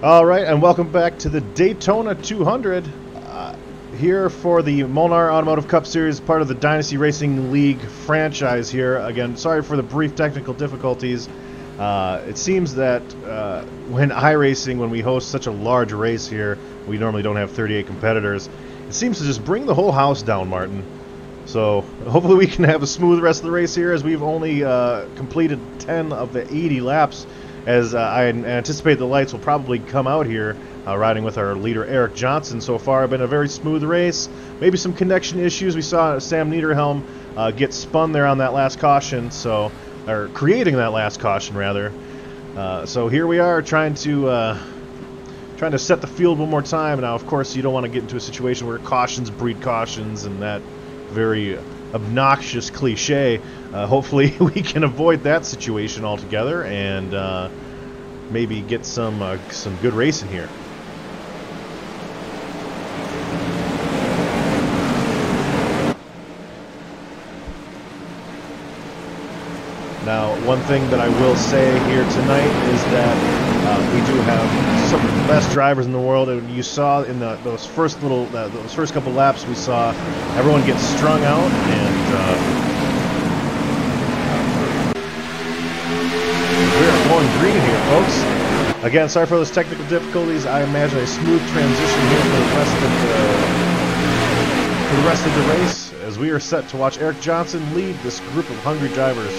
All right, and welcome back to the Daytona 200. Here for the Molnar Automotive Cup Series, part of the Dynasty Racing League franchise here. Again, sorry for the brief technical difficulties. It seems that when iRacing, when we host such a large race here, we normally don't have 38 competitors. It seems to just bring the whole house down, Martin. So hopefully we can have a smooth rest of the race here, as we've only completed 10 of the 80 laps. As I anticipate the lights will probably come out here, riding with our leader Eric Johnson. So far, been a very smooth race. Maybe some connection issues. We saw Sam Niederhelm get spun there on that last caution, or creating that last caution rather. So here we are trying to set the field one more time. Now, of course, you don't want to get into a situation where cautions breed cautions and that very obnoxious cliche. Hopefully we can avoid that situation altogether and maybe get some good racing here. Now, one thing that I will say here tonight is that we do have some of the best drivers in the world. And you saw in those first couple laps, we saw everyone get strung out, and we are going green here, folks. Again, sorry for those technical difficulties. I imagine a smooth transition here for the rest of the race, as we are set to watch Eric Johnson lead this group of hungry drivers.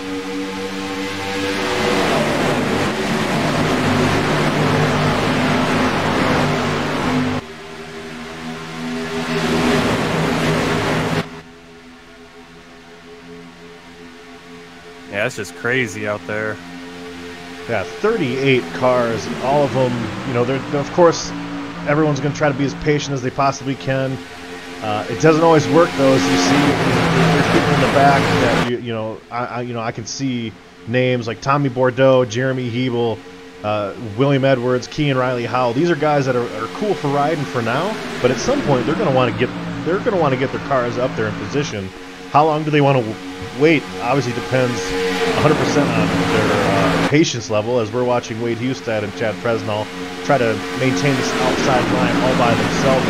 Yeah, it's just crazy out there. Yeah, 38 cars, all of them, you know, of course, everyone's going to try to be as patient as they possibly can. It doesn't always work, though, as you see. There's people in the back that, I can see names like Tommy Bordeaux, Jeremy Hebel, William Edwards, Kean Riley Howell. These are guys that are cool for riding for now, but at some point they're going to want to get their cars up there in position. How long do they want to wait? Obviously depends 100% on their patience level, as we're watching Wade Hustad and Chad Presnall try to maintain this outside line all by themselves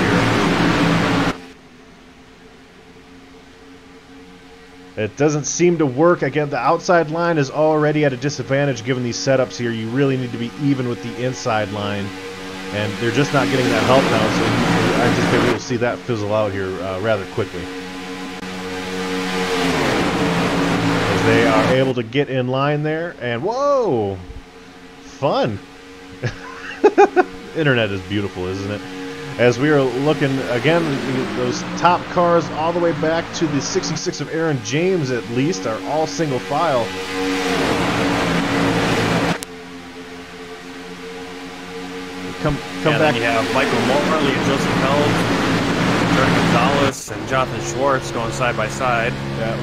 here. It doesn't seem to work. Again, the outside line is already at a disadvantage given these setups here. You really need to be even with the inside line, and they're just not getting that help now, so I anticipate we'll see that fizzle out here rather quickly. They are able to get in line there, and whoa! Fun! Internet is beautiful, isn't it? As we are looking, again, those top cars all the way back to the 66 of Aaron James, at least, are all single file. Come back. You have Michael Molnar and Joseph Held, Jordan Gonzalez, and Jonathan Schwartz going side by side. Yeah,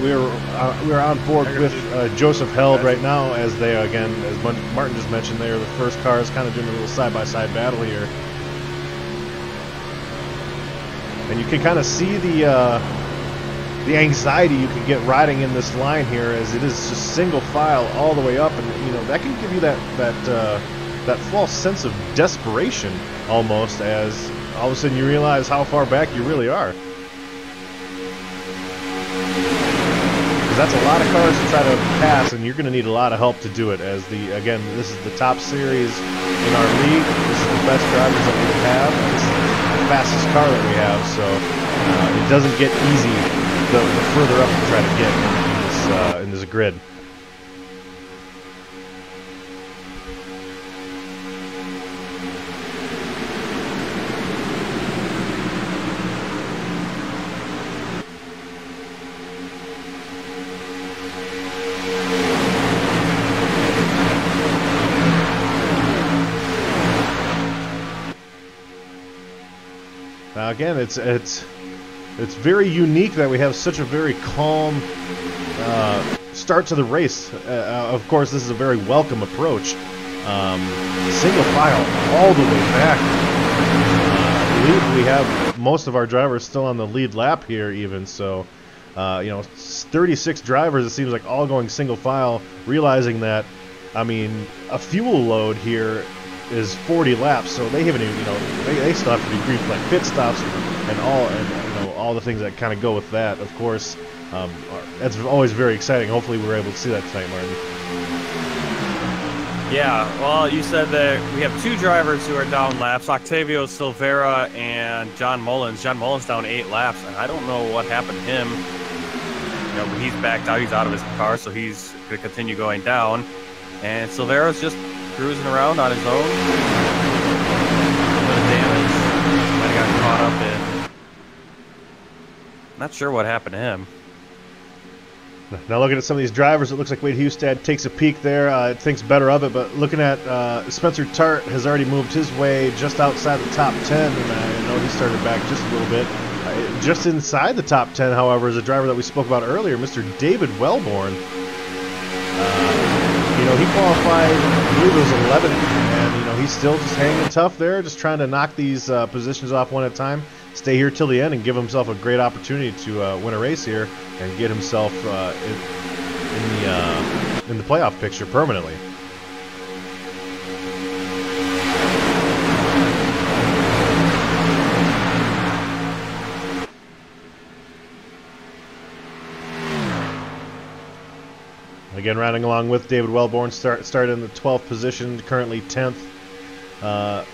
we're on board with Joseph Held right now, as they, again, as Martin just mentioned, they are the first cars kind of doing a little side-by-side battle here. And you can kind of see the anxiety you can get riding in this line here, as it is just single file all the way up, and you know that can give you that false sense of desperation almost, as all of a sudden you realize how far back you really are. Because that's a lot of cars to try to pass, and you're going to need a lot of help to do it, as again, this is the top series in our league. This is the best drivers that we have. This is the fastest car that we have, so it doesn't get easy the further up you try to get in this grid. Now again, it's very unique that we have such a very calm start to the race. Of course, this is a very welcome approach. Single file all the way back. I believe we have most of our drivers still on the lead lap here, even so. 36 drivers, it seems like, all going single file, realizing that, I mean, a fuel load here is 40 laps, so they haven't even, they still have to do green flag pit stops and all the things that kind of go with that. Of course, that's always very exciting. Hopefully, we're able to see that tonight, Martin. Yeah, well, you said that we have 2 drivers who are down laps, Octavio Silveira and John Mullins. John Mullins down 8 laps, and I don't know what happened to him. But he's backed out. He's out of his car, so he's going to continue going down. And Silveira's just cruising around on his own. A bit of damage. Might have got caught up in. Not sure what happened to him. Now looking at some of these drivers, it looks like Wade Hustad takes a peek there, thinks better of it, but looking at Spencer Tart has already moved his way just outside the top 10, and I know he started back just a little bit. Just inside the top 10, however, is a driver that we spoke about earlier, Mr. David Wellborn. He qualified, I believe it was 11th, and he's still just hanging tough there, just trying to knock these positions off one at a time. Stay here till the end and give himself a great opportunity to win a race here and get himself in the playoff picture permanently. Again, riding along with David Wellborn, started in the 12th position, currently 10th.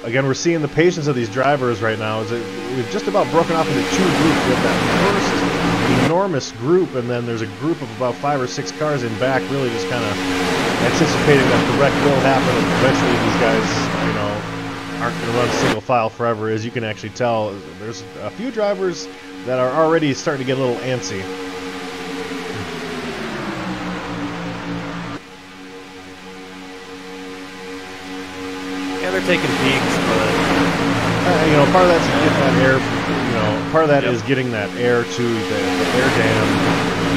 Again, we're seeing the patience of these drivers right now. We've just about broken off into 2 groups. We have that first enormous group, and then there's a group of about 5 or 6 cars in back, really just kind of anticipating that the wreck will happen, and eventually these guys, aren't going to run single file forever. As you can actually tell, there's a few drivers that are already starting to get a little antsy. Yeah, they're taking peeks, but part of that's getting that air. Part of that is getting that air to the air dam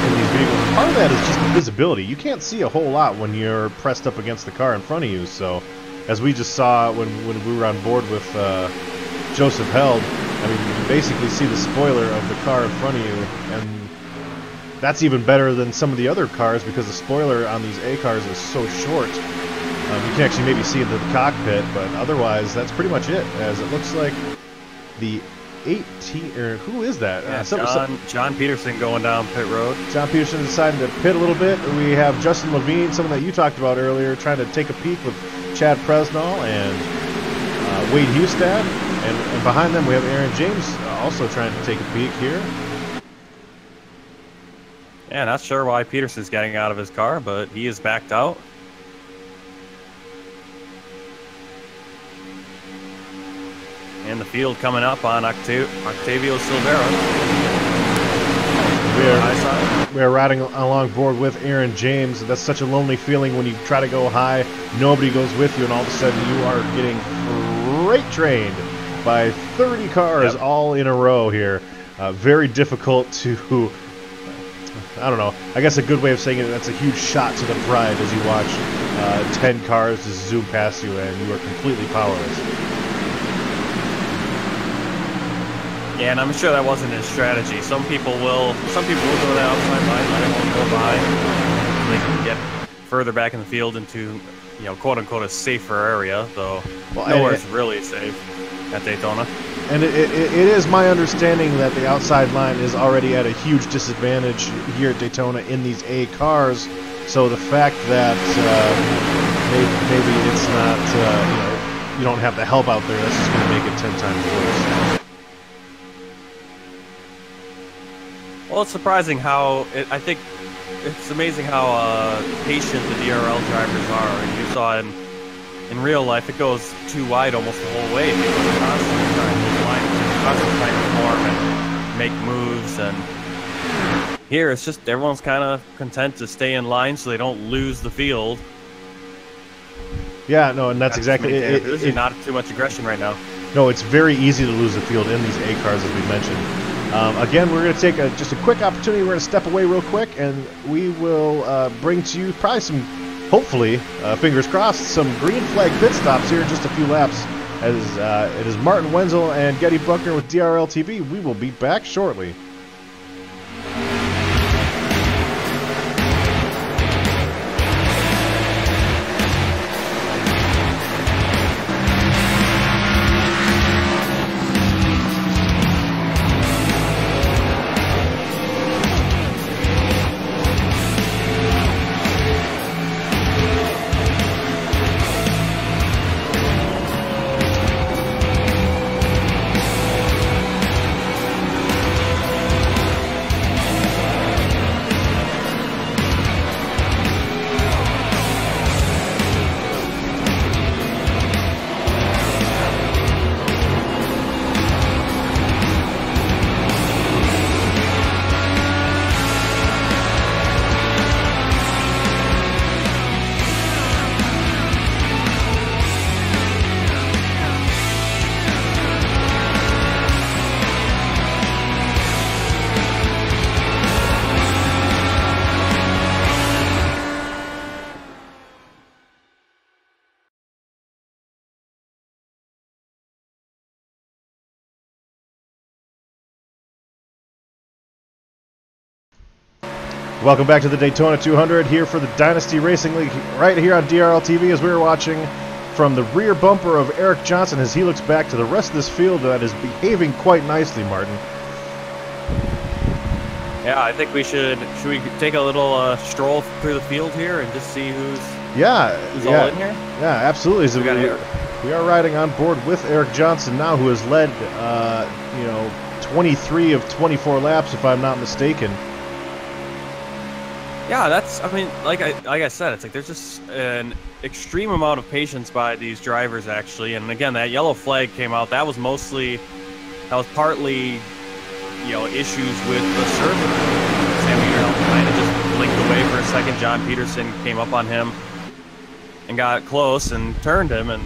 in these vehicles. Part of that is just the visibility. You can't see a whole lot when you're pressed up against the car in front of you. So, as we just saw when we were on board with Joseph Held, you basically see the spoiler of the car in front of you, and that's even better than some of the other cars because the spoiler on these A cars is so short. You can actually maybe see into the cockpit, but otherwise that's pretty much it, as it looks like the 18, or who is that? Yeah, John Peterson going down pit road. John Peterson decided to pit a little bit. We have Justin Levine, someone that you talked about earlier, trying to take a peek with Chad Presnall and Wade Hustad, and behind them we have Aaron James also trying to take a peek here. Yeah, not sure why Peterson's getting out of his car, but he is backed out. And the field coming up on Octavio Silveira. We are riding along board with Aaron James. That's such a lonely feeling when you try to go high, nobody goes with you, and all of a sudden you are getting freight trained by 30 cars all in a row here. Very difficult to, I don't know, I guess a good way of saying it, that's a huge shot to the pride as you watch 10 cars just zoom past you and you are completely powerless. Yeah, and I'm sure that wasn't his strategy. Some people will go that outside line, let everyone go by. They can get further back in the field into, quote unquote, a safer area. Though nowhere's really safe at Daytona. And it is my understanding that the outside line is already at a huge disadvantage here at Daytona in these A cars. So the fact that maybe it's not, you don't have the help out there, that's just going to make it 10 times worse. Well, it's surprising I think it's amazing how patient the DRL drivers are. And you saw in real life, it goes too wide almost the whole way. People are constantly trying to form and make moves. And here, it's just everyone's kind of content to stay in line so they don't lose the field. Yeah, no, and that's exactly it. There's not too much aggression right now. No, it's very easy to lose the field in these A cars, as we mentioned. Again, we're going to take just a quick opportunity. We're going to step away real quick, and we will bring to you probably some, hopefully, fingers crossed, some green flag pit stops here in just a few laps. As it is Martin Wenzel and Getty Buckner with DRL TV. We will be back shortly. Welcome back to the Daytona 200 here for the Dynasty Racing League right here on DRL TV as we're watching from the rear bumper of Eric Johnson as he looks back to the rest of this field that is behaving quite nicely, Martin. Yeah, I think should we take a little stroll through the field here and just see who's all in here? Yeah, absolutely. So we are riding on board with Eric Johnson now, who has led 23 of 24 laps, if I'm not mistaken. Yeah, like I said, it's like there's just an extreme amount of patience by these drivers, actually. And again, that yellow flag came out. That was partly, issues with the server. Sam Peterson kind of just blinked away for a second. John Peterson came up on him and got close and turned him, and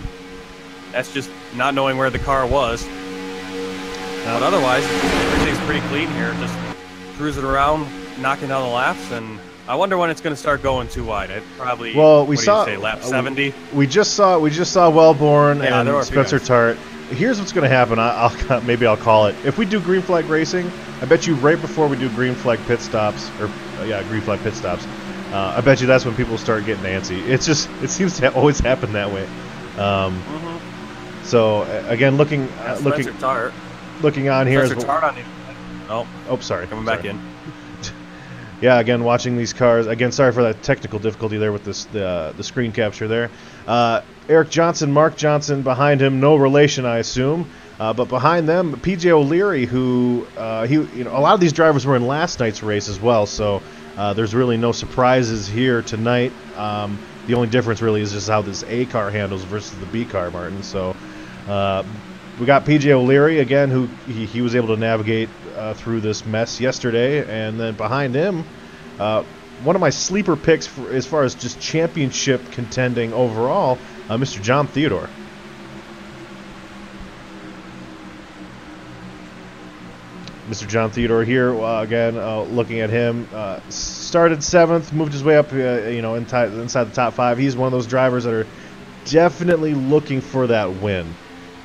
that's just not knowing where the car was. But otherwise, everything's pretty clean here. Just cruising around, knocking down the laps, and I wonder when it's going to start going too wide. It probably. Well, we saw lap 70. We just saw Wellborn and Spencer Tart. Here's what's going to happen. Maybe I'll call it. If we do green flag racing, I bet you right before we do green flag pit stops, I bet you that's when people start getting antsy. It seems to always happen that way. So again, looking on here. Sorry. Coming back in. Yeah, again, watching these cars. Again, sorry for that technical difficulty there with the screen capture there. Eric Johnson, Mark Johnson behind him, no relation, I assume. But behind them, PJ O'Leary, who a lot of these drivers were in last night's race as well. So there's really no surprises here tonight. The only difference really is just how this A car handles versus the B car, Martin. So we got PJ O'Leary again, who he was able to navigate through this mess yesterday, and then behind him, one of my sleeper picks as far as just championship contending overall, Mr. John Theodore. Mr. John Theodore here again, looking at him, started 7th, moved his way up, inside the top 5. He's one of those drivers that are definitely looking for that win.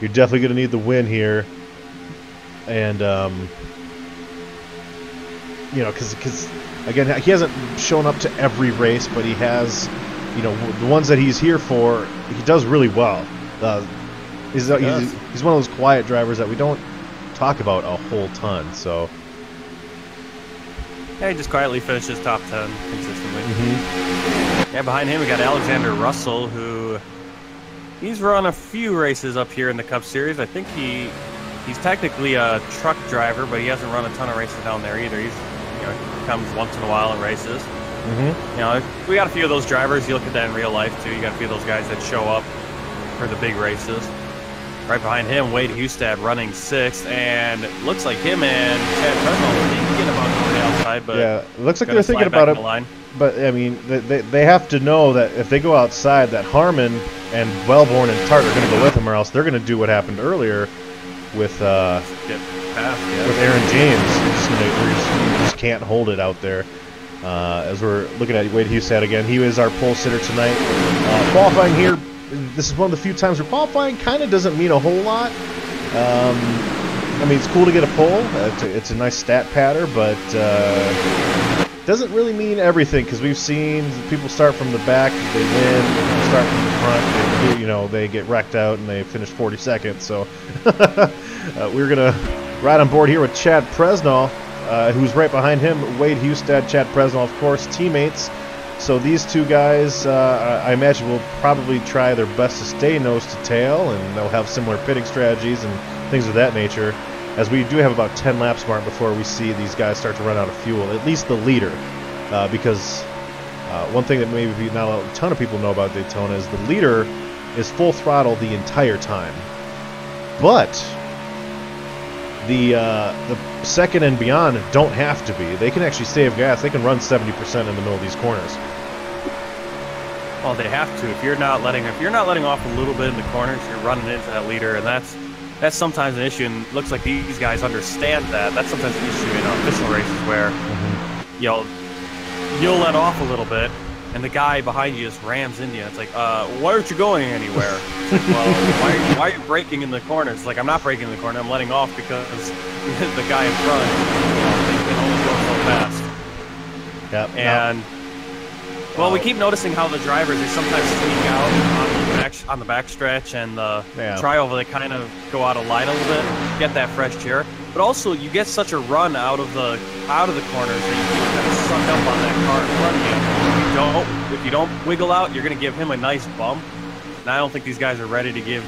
You're definitely going to need the win here, and because again, he hasn't shown up to every race, but he has, the ones that he's here for, he does really well. He's one of those quiet drivers that we don't talk about a whole ton. So yeah, he just quietly finishes top 10 consistently. Yeah, behind him we got Alexander Russell, who he's run a few races up here in the Cup Series. I think he's technically a truck driver, but he hasn't run a ton of races down there either. He comes once in a while in races. We got a few of those drivers. You look at that in real life too. You got a few of those guys that show up for the big races. Right behind him, Wade Hustad running 6th, and it looks like him and Chad Presnell are thinking about going the outside. But yeah, it looks like they're thinking about it. But I mean, they have to know that if they go outside, that Harmon and Wellborn and Tart are going to go with them, or else they're going to do what happened earlier with Aaron James. You just can't hold it out there. As we're looking at Wade Hustad again, he is our pole sitter tonight. Qualifying here, this is one of the few times where qualifying kind of doesn't mean a whole lot. I mean, it's cool to get a pole. It's a nice stat patter, but doesn't really mean everything, because we've seen people start from the back, they win, start from the front, they get wrecked out and they finish 42nd. So we're going to ride on board here with Chad Presnell, who's right behind him. Wade Hustad, Chad Presnell, of course, teammates. So these two guys, I imagine, will probably try their best to stay nose to tail, and they'll have similar pitting strategies and things of that nature, as we do have about 10 laps, Mark, before we see these guys start to run out of fuel, at least the leader. Because one thing that maybe not a ton of people know about Daytona is the leader is full throttle the entire time. But the second and beyond don't have to be. They can actually save gas. They can run 70% in the middle of these corners. Well, they have to. If you're not letting off a little bit in the corners, you're running into that leader, and that's sometimes an issue. And it looks like these guys understand that. That's sometimes an issue in official races where you'll let off a little bit, and the guy behind you just rams into you. It's like, why aren't you going anywhere? It's like, well, why are you braking in the corners? It's like, I'm not braking in the corner. I'm letting off because the guy in front, they can only go so fast. Yep. And well, we keep noticing how the drivers, they sometimes sneak out on the backstretch, and the trioval, they kind of go out of line a little bit, get that fresh air. But also, you get such a run out of the corners that you get kind of sucked up on that car in front of you. If you don't wiggle out, you're going to give him a nice bump. And I don't think these guys are ready to give.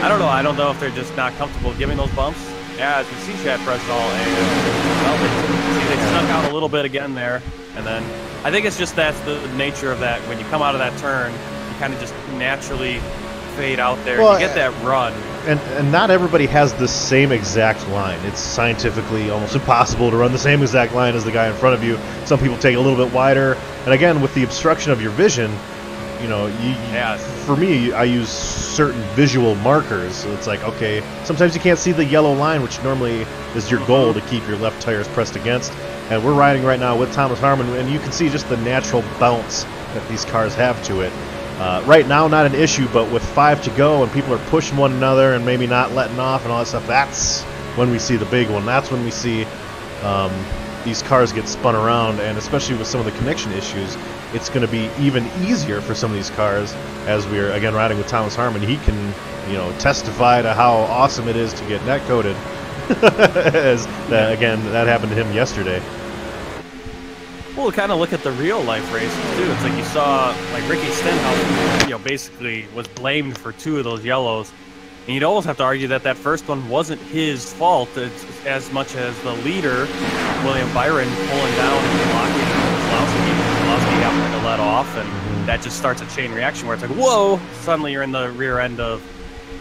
I don't know. I don't know if they're just not comfortable giving those bumps. Yeah, as we see Chad press it all, and well, they snuck out a little bit again there, and then. I think it's just that's the nature of that. When you come out of that turn, you kind of just naturally fade out there. Well, you get that run. And not everybody has the same exact line. It's scientifically almost impossible to run the same exact line as the guy in front of you. Some people take a little bit wider. And again, with the obstruction of your vision, you know, for me, I use certain visual markers. So it's like, okay, sometimes you can't see the yellow line, which normally is your goal to keep your left tires pressed against. And we're riding right now with Thomas Harmon, and you can see just the natural bounce that these cars have to it. Right now, not an issue, but with 5 to go and people are pushing one another and maybe not letting off and all that stuff, that's when we see the big one. That's when we see these cars get spun around, and especially with some of the connection issues, it's going to be even easier for some of these cars. As we're, again, riding with Thomas Harmon, he can, you know, testify to how awesome it is to get net coated. Again, that happened to him yesterday. Well, kind of look at the real life races too. It's like you saw, like Ricky Stenhouse, you know, basically was blamed for 2 of those yellows, and you'd almost have to argue that that first one wasn't his fault as much as the leader, William Byron, pulling down and blocking Kozlowski having to let off, and that just starts a chain reaction where it's like, whoa! Suddenly you're in the rear end of,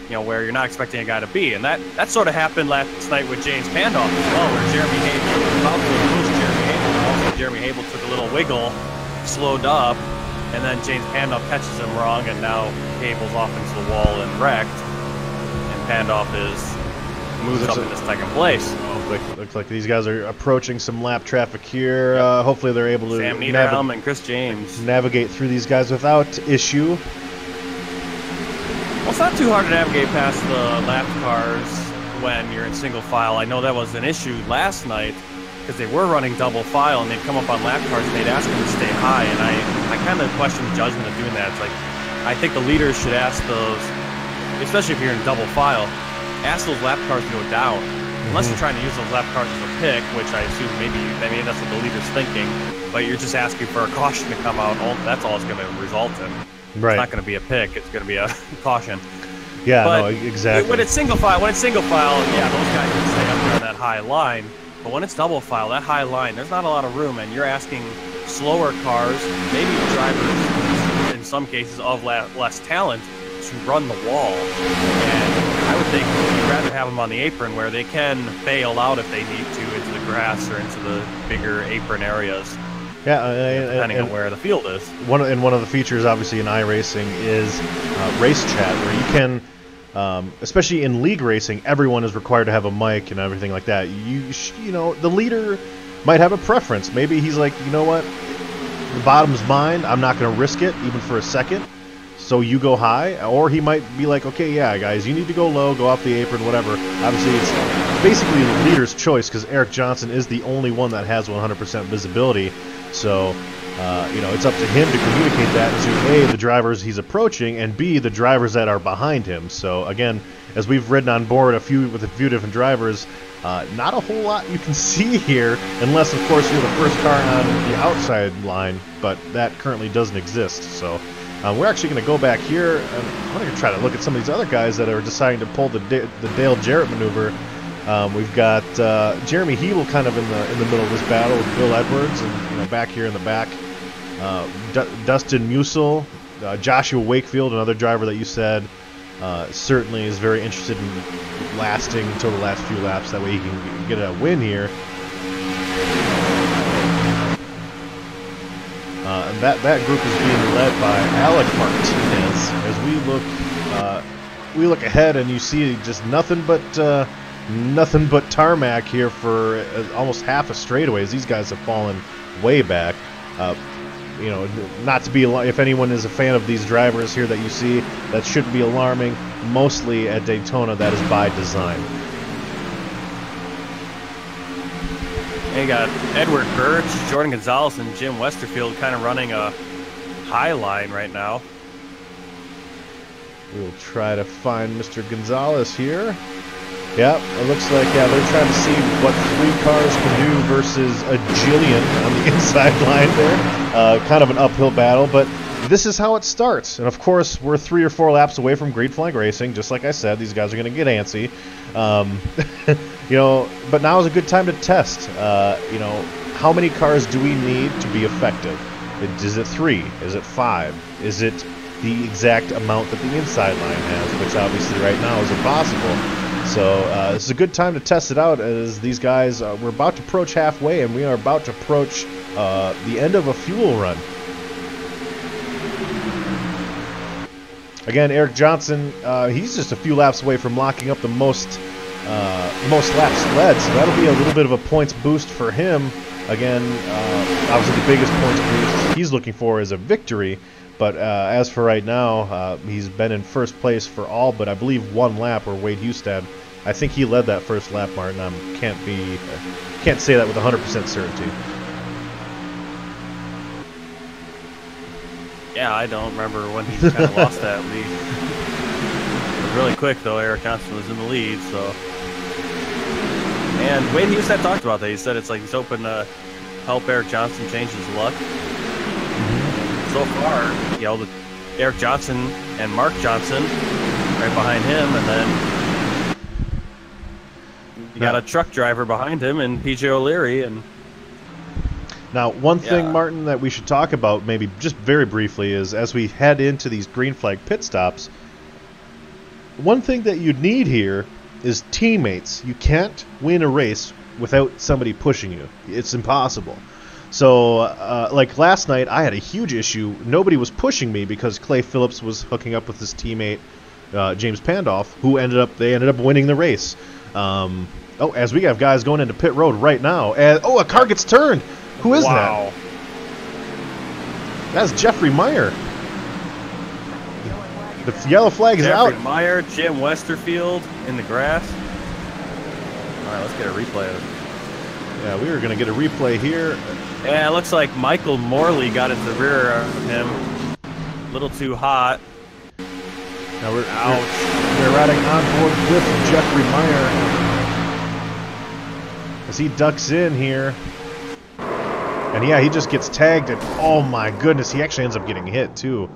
you know, where you're not expecting a guy to be, and that sort of happened last night with James Pandoff as well, where Jeremy Hable was about to lose Jeremy Hable. Also, Jeremy Hable took a little wiggle, slowed up, and then James Pandoff catches him wrong, and now Hable's off into the wall and wrecked, and Pandoff is moved up into second place. Looks like these guys are approaching some lap traffic here. Hopefully they're able to Sam Niederhelm and Chris James navigate through these guys without issue. Well, it's not too hard to navigate past the lap cars when you're in single file. I know that was an issue last night because they were running double file and they'd come up on lap cars and they'd ask them to stay high, and I kind of question the judgment of doing that. It's like, I think the leaders should ask those, especially if you're in double file, ask those lap cars to go down. Unless you're trying to use those lap cars as a pick, which I assume maybe that's what the leader's thinking, but you're just asking for a caution to come out. That's all it's going to result in. Right. It's not going to be a pick. It's going to be a caution. Yeah, but no, exactly. When it's single file, yeah, those guys can stay up there on that high line. But when it's double file, that high line, there's not a lot of room, and you're asking slower cars, maybe drivers, in some cases of less talent, to run the wall. And I would think you'd rather have them on the apron where they can bail out if they need to into the grass or into the bigger apron areas. Yeah, depending on where the field is. One of the features, obviously, in iRacing is race chat, where you can, especially in league racing, everyone is required to have a mic and everything like that. You know, the leader might have a preference. Maybe he's like, you know what, the bottom's mine. I'm not going to risk it even for a second. So you go high, or he might be like, okay, yeah, guys, you need to go low, go off the apron, whatever. Obviously, it's basically the leader's choice because Eric Johnson is the only one that has 100% visibility. So, you know, it's up to him to communicate that to A, the drivers he's approaching, and B, the drivers that are behind him. So, again, as we've ridden on board with a few different drivers, not a whole lot you can see here, unless, of course, you're the first car on the outside line, but that currently doesn't exist. So, we're actually going to go back here, and I'm going to try to look at some of these other guys that are deciding to pull the Dale Jarrett maneuver. We've got Jeremy Hebel kind of in the middle of this battle with Bill Edwards, and you know, back here in the back, Dustin Musil, Joshua Wakefield, another driver that you said certainly is very interested in lasting until the last few laps. That way he can get a win here. And that group is being led by Alec Martinez. As we look ahead, and you see just nothing but tarmac here for almost half a straightaway. As these guys have fallen way back. You know, not to be if anyone is a fan of these drivers here that you see, that shouldn't be alarming. Mostly at Daytona, that is by design. And you got Edward Birch, Jordan Gonzalez, and Jim Westerfield kind of running a high line right now. We'll try to find Mr. Gonzalez here. Yep, it looks like, yeah, they're trying to see what 3 cars can do versus a jillion on the inside line there. Kind of an uphill battle, but this is how it starts. And of course, we're 3 or 4 laps away from green flag racing. Just like I said, these guys are going to get antsy. You know, but now is a good time to test. You know, how many cars do we need to be effective? Is it 3? Is it 5? Is it the exact amount that the inside line has, which obviously right now is impossible. So this is a good time to test it out, as these guys, we're about to approach halfway, and we are about to approach the end of a fuel run. Again, Eric Johnson, he's just a few laps away from locking up the most laps led, so that'll be a little bit of a points boost for him. Again, obviously the biggest points boost he's looking for is a victory. But as for right now, he's been in first place for all but I believe 1 lap, where Wade Hustad, I think he led that first lap, Martin. I can't say that with 100% certainty. Yeah, I don't remember when he kind of lost that lead. It was really quick though. Eric Johnson was in the lead, so. And Wade Hustad talked about that. He said it's like he's hoping to help Eric Johnson change his luck. So far, you know, Eric Johnson and Mark Johnson right behind him, and then you got a truck driver behind him and PJ O'Leary. And now, one thing, Martin, that we should talk about, maybe just very briefly, is as we head into these green flag pit stops, one thing that you need here is teammates. You can't win a race without somebody pushing you. It's impossible. So, like last night, I had a huge issue. Nobody was pushing me because Clay Phillips was hooking up with his teammate James Pandolf, who ended up winning the race. Oh, as we have guys going into pit road right now, and a car gets turned. Who is that? That's Jeffrey Meyer. The yellow flag is out. Jeffrey Meyer, Jim Westerfield in the grass. All right, let's get a replay of it. Yeah, we are going to get a replay here. Yeah, it looks like Michael Morley got into the rear of him. A little too hot. Now we're riding on board with Jeffrey Meyer as he ducks in here. And yeah, he just gets tagged, and oh my goodness, he actually ends up getting hit too.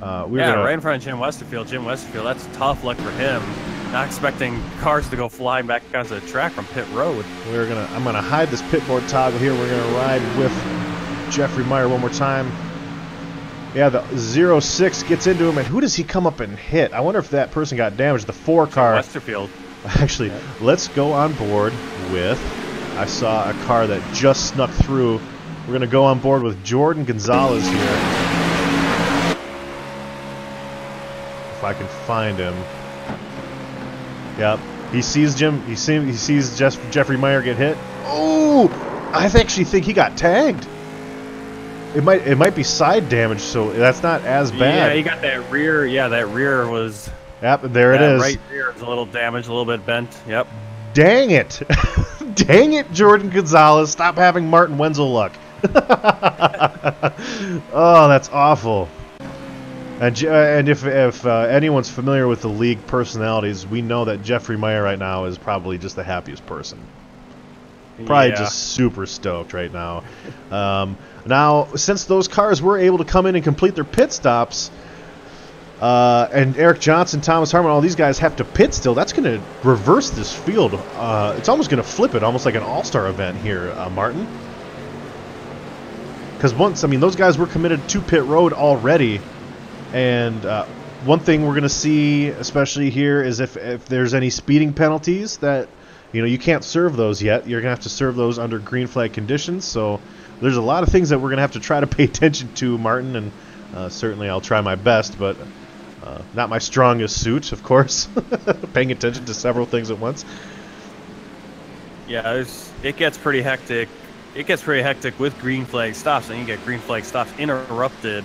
Right in front of Jim Westerfield. Jim Westerfield, that's tough luck for him. Not expecting cars to go flying back across the track from pit road. I'm gonna hide this pit board toggle here. We're gonna ride with Jeffrey Meyer one more time. Yeah, the 06 gets into him, and who does he come up and hit? I wonder if that person got damaged. The 4 car. Westerfield. Actually, let's go on board with. I saw a car that just snuck through. We're gonna go on board with Jordan Gonzalez here. If I can find him. Yep. He sees Jeffrey Meyer get hit. Oh! I actually think he got tagged. It might be side damage, so that's not as bad. Yeah, he got that rear. Yeah, that rear was. Yep, there it is. Right rear is a little damaged, a little bit bent. Yep. Dang it! Dang it, Jordan Gonzalez! Stop having Martin Wenzel luck. Oh, that's awful. And if anyone's familiar with the league personalities, we know that Jeffrey Meyer right now is probably just the happiest person. Probably just super stoked right now. Now, since those cars were able to come in and complete their pit stops, and Eric Johnson, Thomas Harmon, all these guys have to pit still, that's going to reverse this field. It's almost going to flip it, almost like an all-star event here, Martin. Because those guys were committed to pit road already. And one thing we're going to see, especially here, is if there's any speeding penalties that, you can't serve those yet. You're going to have to serve those under green flag conditions. So there's a lot of things that we're going to have to try to pay attention to, Martin. And certainly I'll try my best, but not my strongest suit, of course. Paying attention to several things at once. Yeah, it gets pretty hectic. It gets pretty hectic with green flag stops, and you get green flag stops interrupted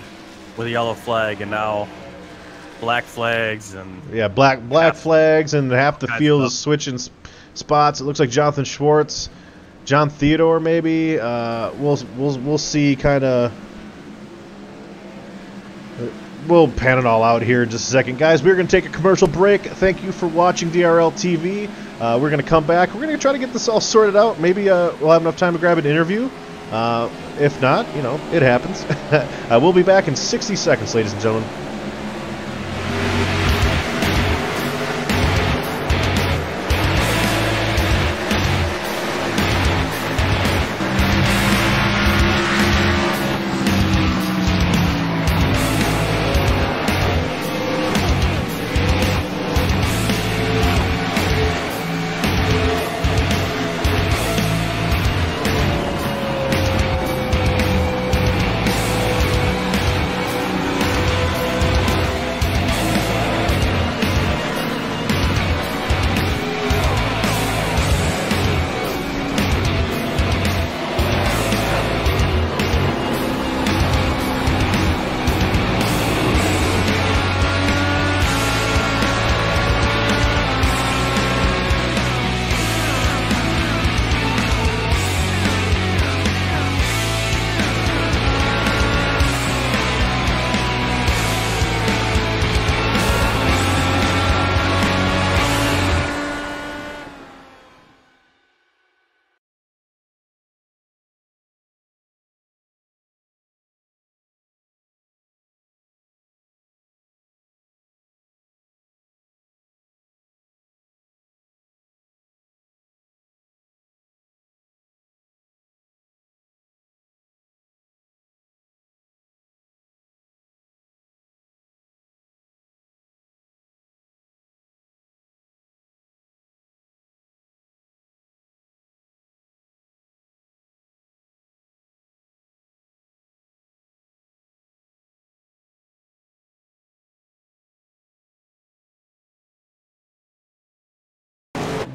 with a yellow flag, and now black flags, and black flags, and half the field is switching spots. It looks like Jonathan Schwartz John Theodore, maybe. We'll see. Kind of. We'll pan it all out here in just a second, guys. We're going to take a commercial break. Thank you for watching DRL TV. We're going to come back. We're going to try to get this all sorted out. Maybe we'll have enough time to grab an interview. If not, you know, it happens. We'll be back in 60 seconds, ladies and gentlemen.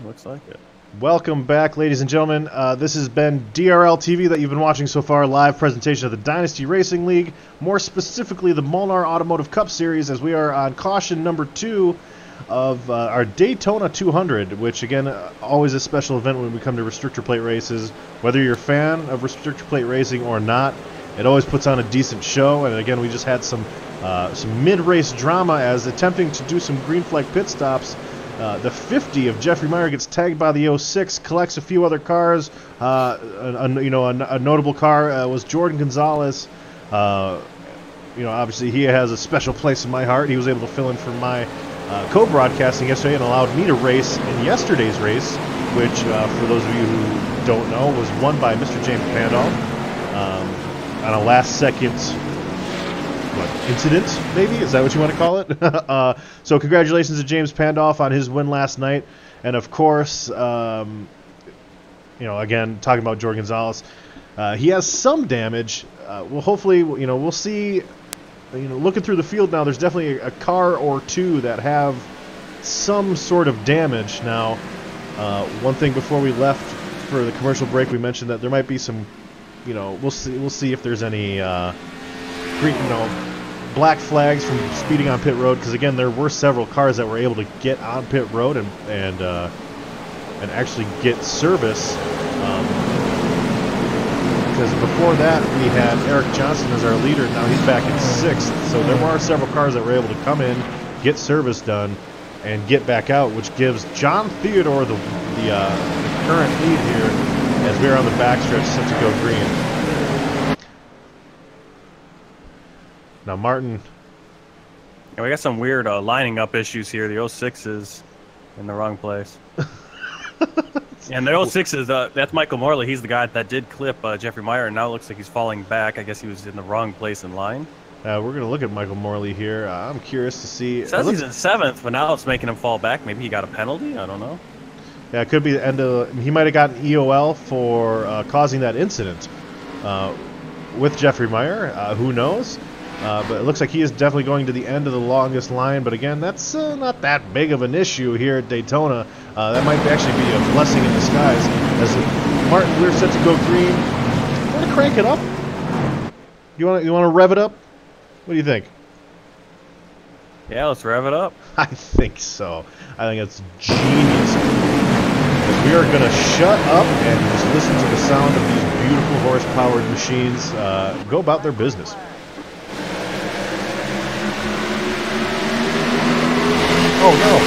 Looks like it. Welcome back, ladies and gentlemen. This has been DRL TV that you've been watching so far, live presentation of the Dynasty Racing League, more specifically the Molnar Automotive Cup Series, as we are on caution number 2 of our Daytona 200, which again, always a special event when we come to restrictor plate races. Whether you're a fan of restrictor plate racing or not, it always puts on a decent show. And again, we just had some mid-race drama as attempting to do some green flag pit stops. The 50 of Jeffrey Meyer gets tagged by the 06, collects a few other cars. A notable car was Jordan Gonzalez. Obviously he has a special place in my heart. He was able to fill in for my co-broadcasting yesterday and allowed me to race in yesterday's race, which, for those of you who don't know, was won by Mr. James Pandolf on a last-second incident, maybe? Is that what you want to call it? So congratulations to James Pandolf on his win last night. And of course, again, talking about Jordan Gonzalez, he has some damage. Well, hopefully, we'll see. Looking through the field now, there's definitely a car or two that have some sort of damage. Now, one thing before we left for the commercial break, we mentioned that there might be some, we'll see if there's any black flags from speeding on pit road, because again, there were several cars that were able to get on pit road and actually get service. Because before that, we had Eric Johnson as our leader. Now he's back in 6th. So there were several cars that were able to come in, get service done, and get back out, which gives John Theodore the current lead here as we're on the backstretch set to go green. Now Martin. Yeah, we got some weird lining up issues here. The 06 is in the wrong place. And the 06 is, that's Michael Morley. He's the guy that did clip Jeffrey Meyer, and now it looks like he's falling back. I guess he was in the wrong place in line. We're going to look at Michael Morley here. I'm curious to see. It says he's in 7th, but now it's making him fall back. Maybe he got a penalty? I don't know. Yeah, it could be the end of... He might have gotten EOL for causing that incident with Jeffrey Meyer. Who knows? But it looks like he is definitely going to the end of the longest line. But again, that's not that big of an issue here at Daytona. That might actually be a blessing in disguise. As Martin, we're set to go green. You want to crank it up? You want to rev it up? What do you think? Yeah, let's rev it up. I think so. I think it's genius. We are going to shut up and just listen to the sound of these beautiful horse-powered machines go about their business. Oh no!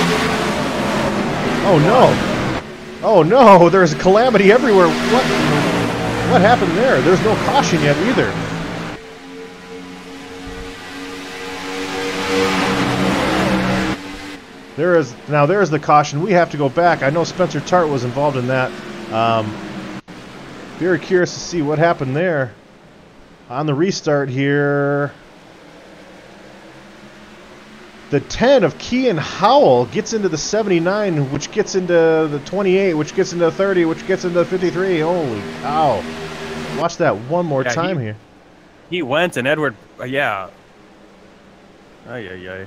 Oh no! Oh no! There's a calamity everywhere. What happened there? There's no caution yet either. There's the caution. We have to go back. I know Spencer Tart was involved in that. Very curious to see what happened there. On the restart here, the 10 of Kean Howell gets into the 79, which gets into the 28, which gets into the 30, which gets into the 53. Holy cow. Watch that one more time here. He went, and Edward, yeah. Ay.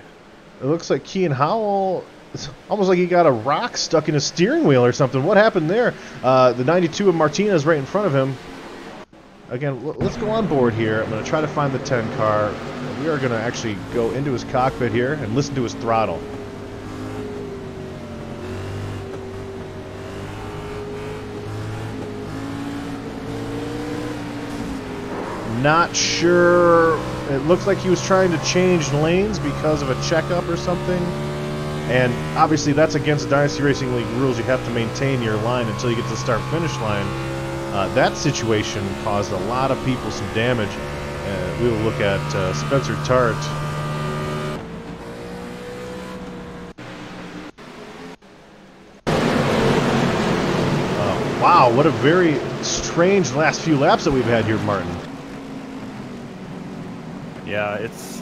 It looks like Kean Howell, it's almost like he got a rock stuck in his steering wheel or something. What happened there? The 92 of Martinez right in front of him. Again, let's go on board here. I'm going to try to find the 10 car. We are going to actually go into his cockpit here and listen to his throttle. Not sure. It looks like he was trying to change lanes because of a checkup or something. And obviously that's against Dynasty Racing League rules. You have to maintain your line until you get to the start-finish line. That situation caused a lot of people some damage. We will look at Spencer Tart. Wow, what a very strange last few laps that we've had here, Martin. Yeah, it's...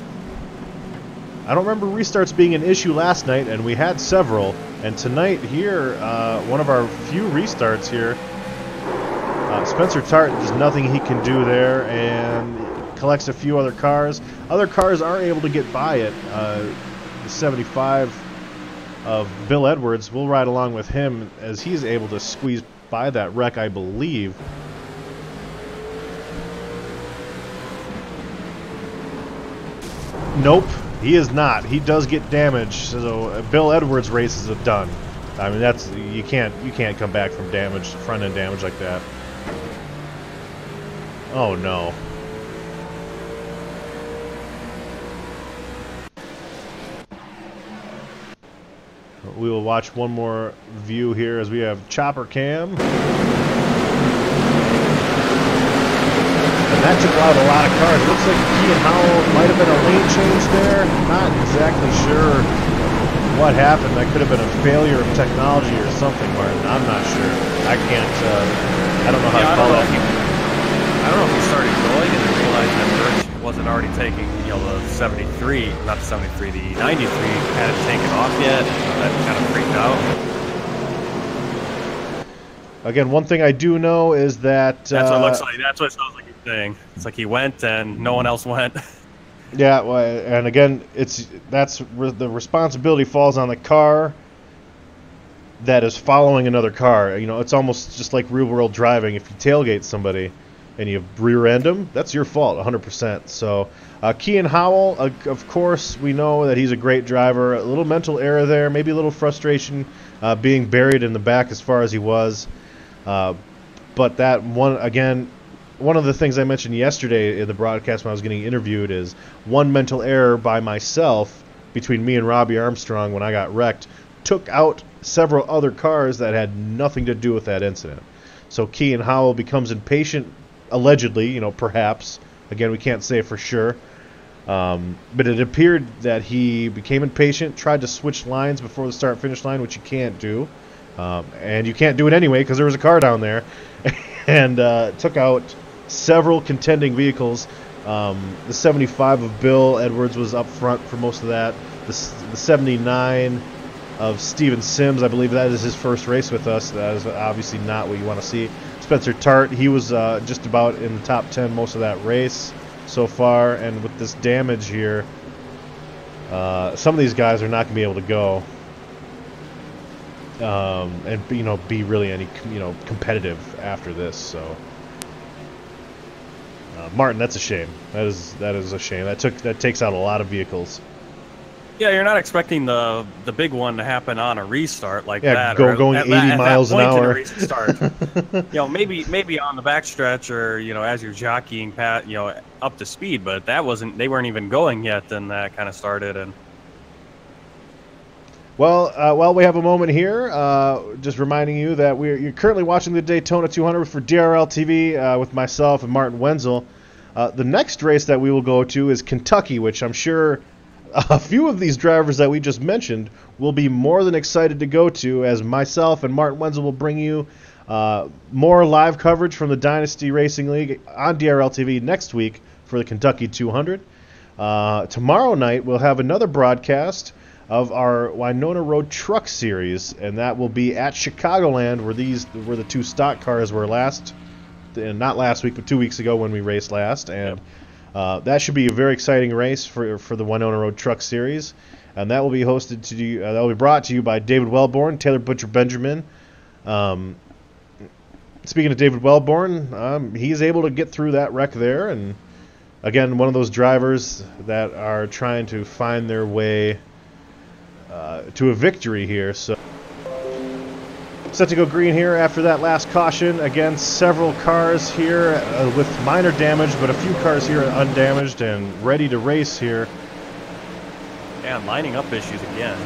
I don't remember restarts being an issue last night, and we had several. And tonight here, one of our few restarts here, Spencer Tart, there's nothing he can do there, and collects a few other cars. Other cars are able to get by it. The 75 of Bill Edwards, we'll ride along with him as he's able to squeeze by that wreck, I believe. Nope, he is not. He does get damaged, so Bill Edwards' races are done. I mean, that's you can't come back from damage, front end damage like that. Oh no. We will watch one more view here as we have chopper cam. And that took out a lot of cars. Looks like Kean Howell might have been a lane change there. Not exactly sure what happened. That could have been a failure of technology or something, Martin. I'm not sure. I can't, I don't know how to call that. I don't know if he started going and then realized that Birch wasn't already taking, you know, the 73, not the 73, the 93 hadn't taken off yet. That kind of freaked out. Again, one thing I do know is that... That's what it looks like. That's what it sounds like he's saying. It's like he went and no one else went. Yeah, well, and again, the responsibility falls on the car that is following another car. You know, it's almost just like real-world driving. If you tailgate somebody and you rear-end them, that's your fault, 100%. So, Kean Howell, of course, we know that he's a great driver. A little mental error there, maybe a little frustration being buried in the back as far as he was. But that one, again, one of the things I mentioned yesterday in the broadcast when I was getting interviewed is one mental error by myself between me and Robbie Armstrong when I got wrecked took out several other cars that had nothing to do with that incident. So Kean Howell becomes impatient, allegedly, you know, perhaps. Again, we can't say for sure. But it appeared that he became impatient, tried to switch lines before the start-finish line, which you can't do. And you can't do it anyway because there was a car down there. And took out several contending vehicles. The 75 of Bill Edwards was up front for most of that. The 79 of Steven Sims, I believe that is his first race with us. That is obviously not what you want to see. Spencer Tart, he was just about in the top 10 most of that race so far. And with this damage here, some of these guys are not going to be able to go. And be really any competitive after this. So, Martin, that's a shame. That is a shame. That takes out a lot of vehicles. Yeah, you're not expecting the big one to happen on a restart like Yeah, that, or going 80 miles an hour. In a restart. Maybe on the backstretch, or as you're jockeying up to speed, but that wasn't. They weren't even going yet. Then that kind of started, and well, while we have a moment here, just reminding you that you're currently watching the Daytona 200 for DRL TV with myself and Martin Wenzel. The next race that we will go to is Kentucky, which I'm sure a few of these drivers that we just mentioned will be more than excited to go to, as myself and Martin Wenzel will bring you more live coverage from the Dynasty Racing League on DRL TV next week for the Kentucky 200. Tomorrow night we'll have another broadcast of our Winona Road Truck Series, and that will be at Chicagoland, where the two stock cars were not last week, but 2 weeks ago when we raced last, and that should be a very exciting race for the Winona Road Truck Series, and that will be hosted to you. That will be brought to you by David Wellborn, Taylor Butcher Benjamin. Speaking of David Wellborn, he's able to get through that wreck there, and again, one of those drivers that are trying to find their way to a victory here. So set to go green here after that last caution. Again, several cars here with minor damage, but a few cars here are undamaged and ready to race here. Yeah, lining up issues again.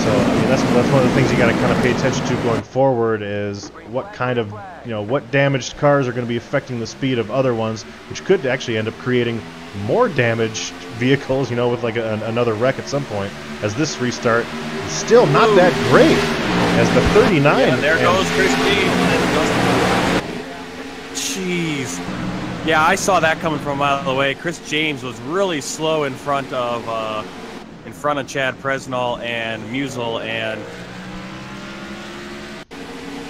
So I mean, that's one of the things you got to kind of pay attention to going forward, is what kind of what damaged cars are going to be affecting the speed of other ones, which could actually end up creating more damaged vehicles, with like another wreck at some point, as this restart is still not that great, as the 39. Yeah, there goes Chris James. Jeez. Yeah, I saw that coming from a mile away. Chris James was really slow in front of Chad Presnall and Musel, and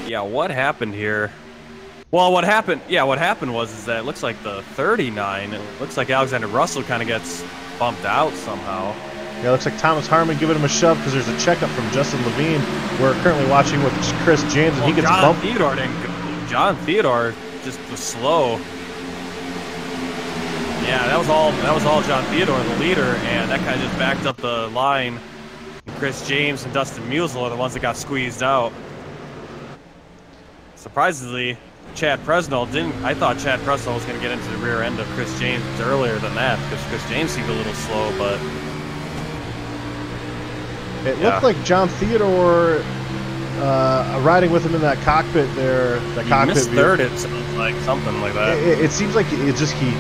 yeah, what happened here? Well, what happened was that it looks like the 39, it looks like Alexander Russell kind of gets bumped out somehow. Yeah, it looks like Thomas Harmon giving him a shove because there's a checkup from Justin Levine. We're currently watching with Chris James, and he gets bumped. John Theodore just was slow. Yeah, that was all John Theodore, the leader, and that kind of just backed up the line. Chris James and Dustin Musel are the ones that got squeezed out. Surprisingly, Chad Presnall didn't. I thought Chad Presnall was going to get into the rear end of Chris James earlier than that, because Chris James seemed a little slow, but it looked like John Theodore riding with him in that cockpit there. He missed third, it sounds like, something like that. It seems like he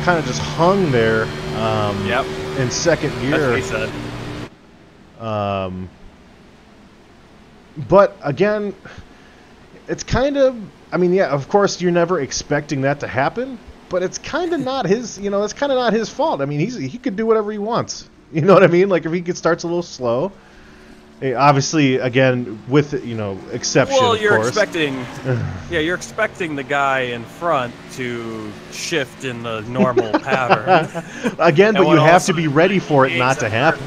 kind of just hung there. Yep. In second gear. That's what he said. But again, it's kind of. I mean, yeah, of course, you're never expecting that to happen, but it's kind of not his. It's kind of not his fault. I mean, he could do whatever he wants. You know what I mean? Like if he starts a little slow. Obviously, again, with exception. Well, you're of course. You're expecting the guy in front to shift in the normal pattern. Again, but you have to be ready for it not to happen.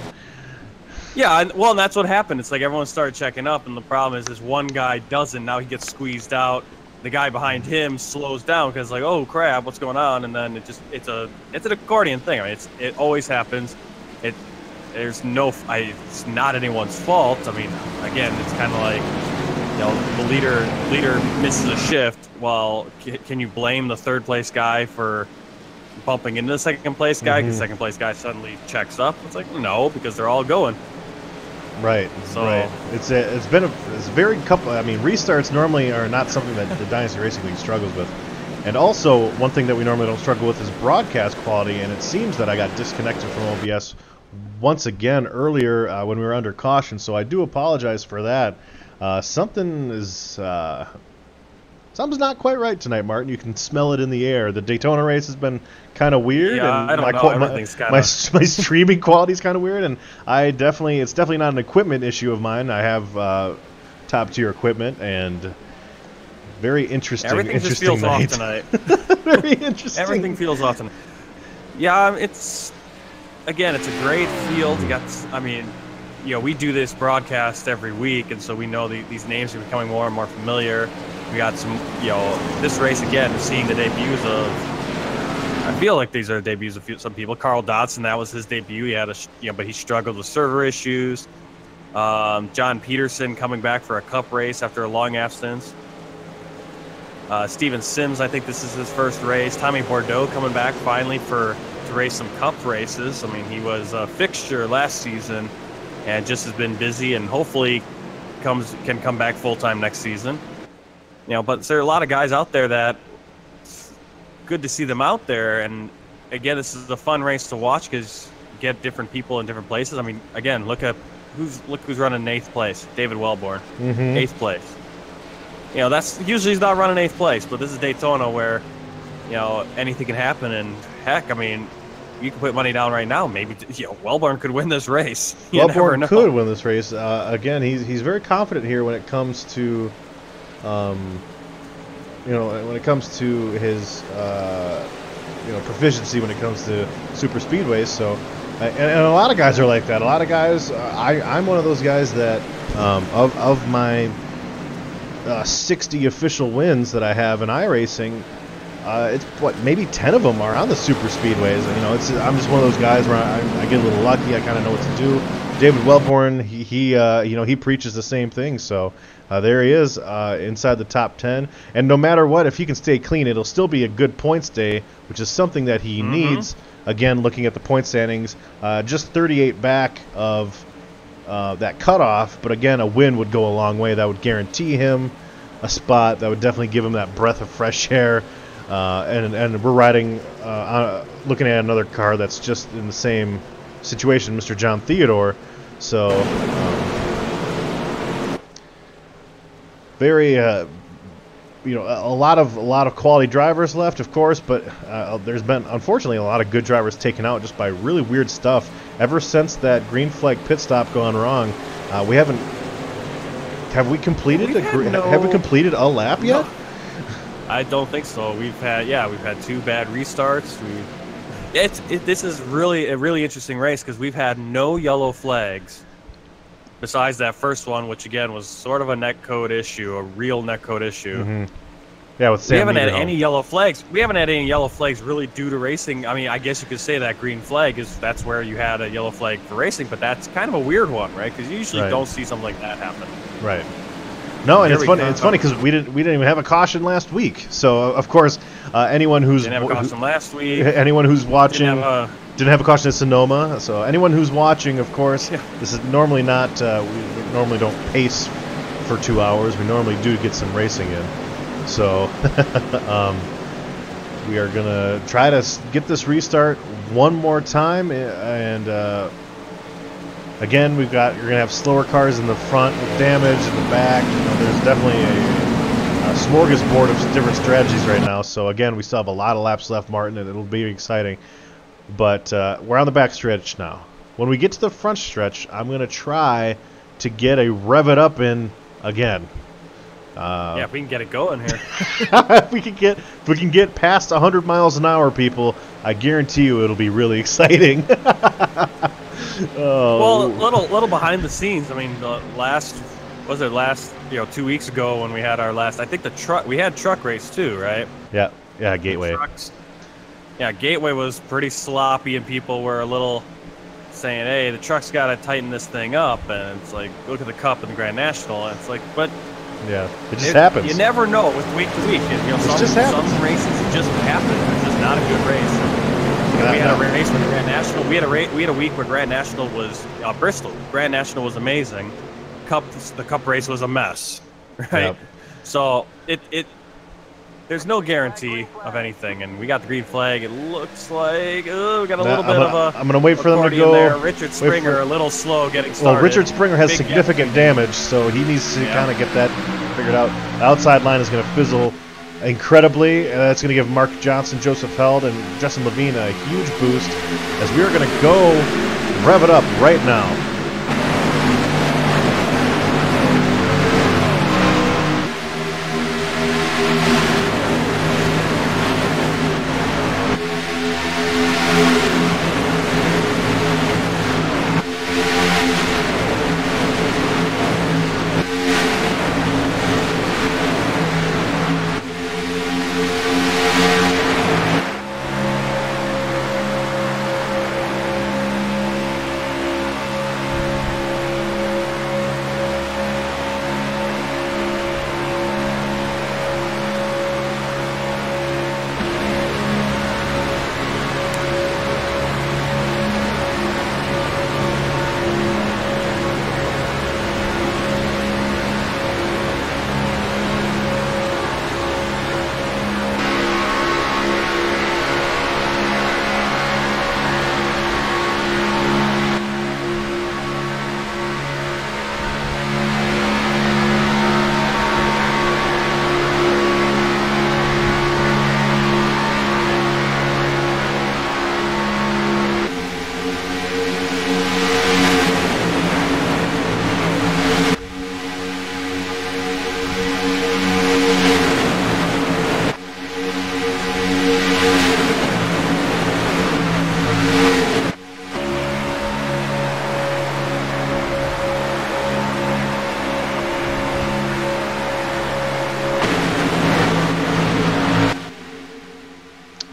Yeah, and that's what happened. It's like everyone started checking up, and the problem is one guy doesn't. Now he gets squeezed out. The guy behind him slows down because like, oh crap, what's going on? And then it's an accordion thing. I mean, it always happens. It's not anyone's fault. I mean, again, it's kind of like, the leader misses a shift. Well, can you blame the third place guy for bumping into the second place guy? Because second place guy suddenly checks up. It's like, no, because they're all going. Right. So right. It's very couple. I mean, restarts normally are not something that the Dynasty Racing League struggles with. And also, one thing that we normally don't struggle with is broadcast quality. And it seems that I got disconnected from OBS once again earlier when we were under caution. So I do apologize for that. Something's not quite right tonight, Martin. You can smell it in the air. The Daytona race has been kind of weird, yeah, and I don't know. Everything's my streaming quality is kind of weird. And it's definitely not an equipment issue of mine. I have top tier equipment and very interesting. Everything just feels off tonight. Very interesting. Everything feels off tonight. Yeah, it's a great field. We do this broadcast every week, and so we know these names are becoming more and more familiar. We got some, this race again, seeing the debuts of, I feel like these are debuts of some people. Carl Dodson, that was his debut. He had but he struggled with server issues. John Peterson coming back for a cup race after a long absence. Steven Sims, I think this is his first race. Tommy Bordeaux coming back finally to race some cup races. I mean, he was a fixture last season and just has been busy, and hopefully can come back full-time next season. But there are a lot of guys out there that it's good to see them out there. And again, this is a fun race to watch because you get different people in different places. I mean, again, look who's running 8th place. David Wellborn, 8th place. That's usually he's not running 8th place, but this is Daytona where, anything can happen. And heck, I mean, you can put money down right now. Maybe Wellborn could win this race. Wellborn could win this race. Again, he's very confident here when it comes to, when it comes to his, proficiency when it comes to super speedways. So, and a lot of guys are like that. A lot of guys. I'm one of those guys that of my 60 official wins that I have in iRacing, it's maybe 10 of them are on the super speedways. I'm just one of those guys where I get a little lucky. I kind of know what to do. David Wellborn, he preaches the same thing. So there he is inside the top 10. And no matter what, if he can stay clean, it'll still be a good points day, which is something that he needs. Again, looking at the point standings, just 38 back of that cutoff, but again, a win would go a long way. That would guarantee him a spot. That would definitely give him that breath of fresh air. And we're riding, looking at another car that's just in the same situation, Mr. John Theodore. So, very, a lot of quality drivers left, of course, but there's been unfortunately a lot of good drivers taken out just by really weird stuff. Ever since that green flag pit stop gone wrong, we haven't. Have we completed have we completed a lap yet? No, I don't think so. We've had 2 bad restarts. This is really a really interesting race because we've had no yellow flags besides that first one, which again was sort of a netcode issue, a real netcode issue. Yeah, with Sam. We haven't had any yellow flags. We haven't had any yellow flags really due to racing. I mean, I guess you could say that green flag that's where you had a yellow flag for racing, but that's kind of a weird one, right? Because you usually don't see something like that happen. Right. No, and it's funny. It's funny because we didn't even have a caution last week. So of course, anyone who's didn't have a caution last week. Anyone who's watching didn't have a caution at Sonoma. So anyone who's watching, of course, this is normally not. We normally don't pace for 2 hours. We normally do get some racing in. So we are gonna try to get this restart one more time, and again, you're gonna have slower cars in the front with damage in the back. There's definitely a smorgasbord of different strategies right now. So again, we still have a lot of laps left, Martin, and it'll be exciting. But we're on the back stretch now. When we get to the front stretch, I'm gonna try to get a rev it up in again. If we can get it going here. if we can get past 100 miles an hour, people, I guarantee you it'll be really exciting. Well, little behind the scenes. I mean, last 2 weeks ago when we had our last. I think we had truck race too, right? Yeah, Gateway. Gateway was pretty sloppy, and people were a little saying, "Hey, the truck's got to tighten this thing up." And it's like, look at the Cup and the Grand National, and it's like, but. Yeah, it just happens. You never know with week to week. Some races just happen. It's just not a good race. We had a race with Grand National. We had a week where Grand National was Bristol. Grand National was amazing. The Cup race was a mess, right? Yep. So there's no guarantee of anything, and we got the green flag. It looks like we got a little bit of a. I'm gonna wait for them to go. There. Richard Springer a little slow getting started. Well, Richard Springer has significant damage, so he needs to kind of get that figured out. The outside line is going to fizzle incredibly, and that's going to give Mark Johnson, Joseph Held, and Justin Levine a huge boost as we are going to go rev it up right now.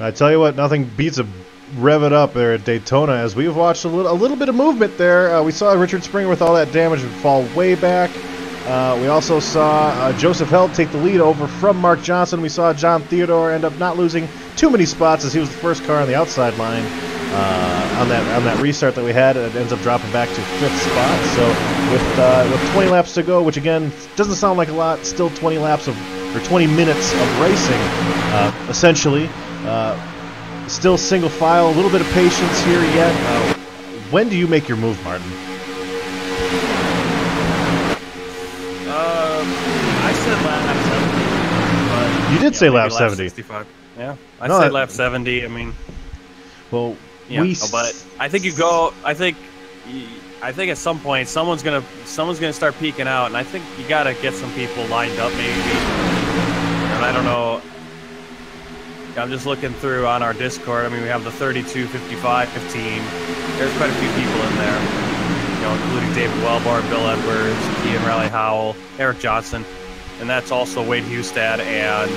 I tell you what, nothing beats a rev it up there at Daytona, as we've watched a little bit of movement there. We saw Richard Springer with all that damage fall way back. We also saw Joseph Held take the lead over from Mark Johnson. We saw John Theodore end up not losing too many spots, as he was the first car on the outside line on that restart that we had. It ends up dropping back to 5th spot. So with 20 laps to go, which again doesn't sound like a lot, still 20 laps of, or 20 minutes of racing, essentially. Still single file, a little bit of patience here yet. When do you make your move, Martin? I said lap 70. But, you did say lap 70. 65. Yeah, I said lap 70. I mean, well, yeah, but I think you go. I think at some point someone's gonna start peeking out, and I think you gotta get some people lined up, maybe. And I don't know. I'm just looking through on our Discord. I mean, we have the 32, 55, 15. There's quite a few people in there, you know, including David Wellborn, Bill Edwards, Kean Riley Howell, Eric Johnson, and that's also Wade Hustad and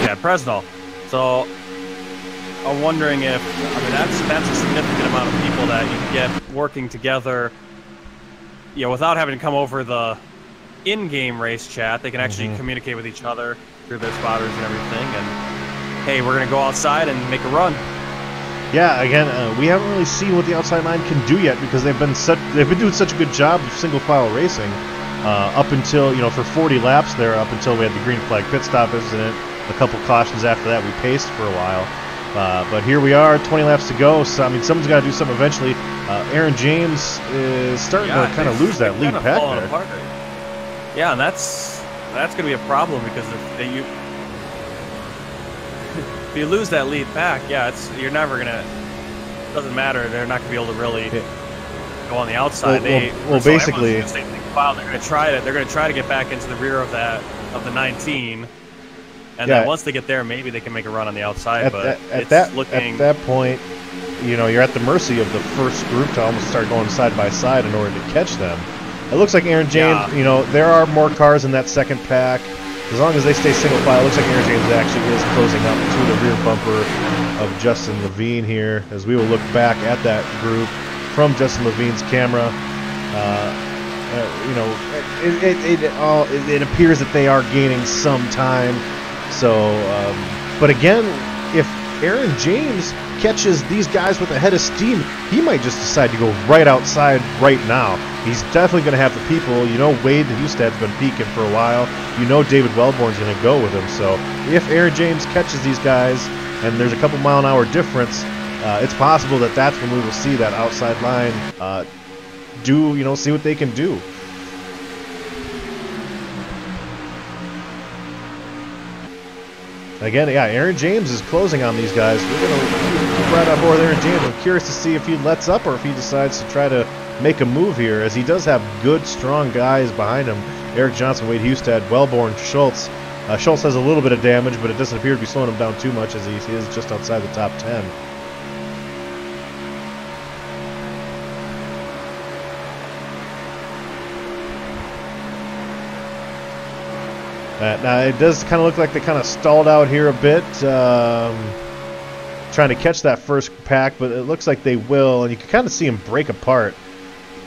Chad Presnell. So I'm wondering if, I mean, that's a significant amount of people that you can get working together, you know, without having to come over the in-game race chat. They can actually communicate with each other through their spotters and everything, and hey, we're gonna go outside and make a run. Yeah, again, we haven't really seen what the outside line can do yet, because they've been doing such a good job of single file racing up until, you know, for 40 laps there, up until we had the green flag pit stop incident. A couple cautions after that, we paced for a while, but here we are, 20 laps to go. So I mean, someone's got to do something eventually. Aaron James is starting to kind of lose that lead pack there. Apart. Yeah, and that's going to be a problem, because if you lose that lead pack, yeah, you're never going to. It doesn't matter. They're not going to be able to really go on the outside. Well, basically, they're going to try to. They're going to try to get back into the rear of the 19, and then once they get there, maybe they can make a run on the outside. At that point, you know, you're at the mercy of the first group to almost start going side by side in order to catch them. It looks like Aaron James, you know, there are more cars in that second pack. As long as they stay single file, it looks like Aaron James actually is closing up to the rear bumper of Justin Levine here, as we will look back at that group from Justin Levine's camera. You know, it appears that they are gaining some time. So, but again, if Aaron James catches these guys with a head of steam, he might just decide to go right outside right now. He's definitely going to have the people. You know, Wade Hustad's been peaking for a while. You know, David Wellborn's going to go with him. So if Aaron James catches these guys and there's a couple mile-an-hour difference, it's possible that that's when we will see that outside line see what they can do. Again, yeah, Aaron James is closing on these guys. We're going to keep right on board Aaron James. I'm curious to see if he lets up or if he decides to try to make a move here, as he does have good, strong guys behind him. Eric Johnson, Wade Hustad, Wellborn, Schultz. Schultz has a little bit of damage, but it doesn't appear to be slowing him down too much, as he is just outside the top 10. Now, it does kind of look like they kind of stalled out here a bit, trying to catch that first pack, but it looks like they will, and you can kind of see them break apart.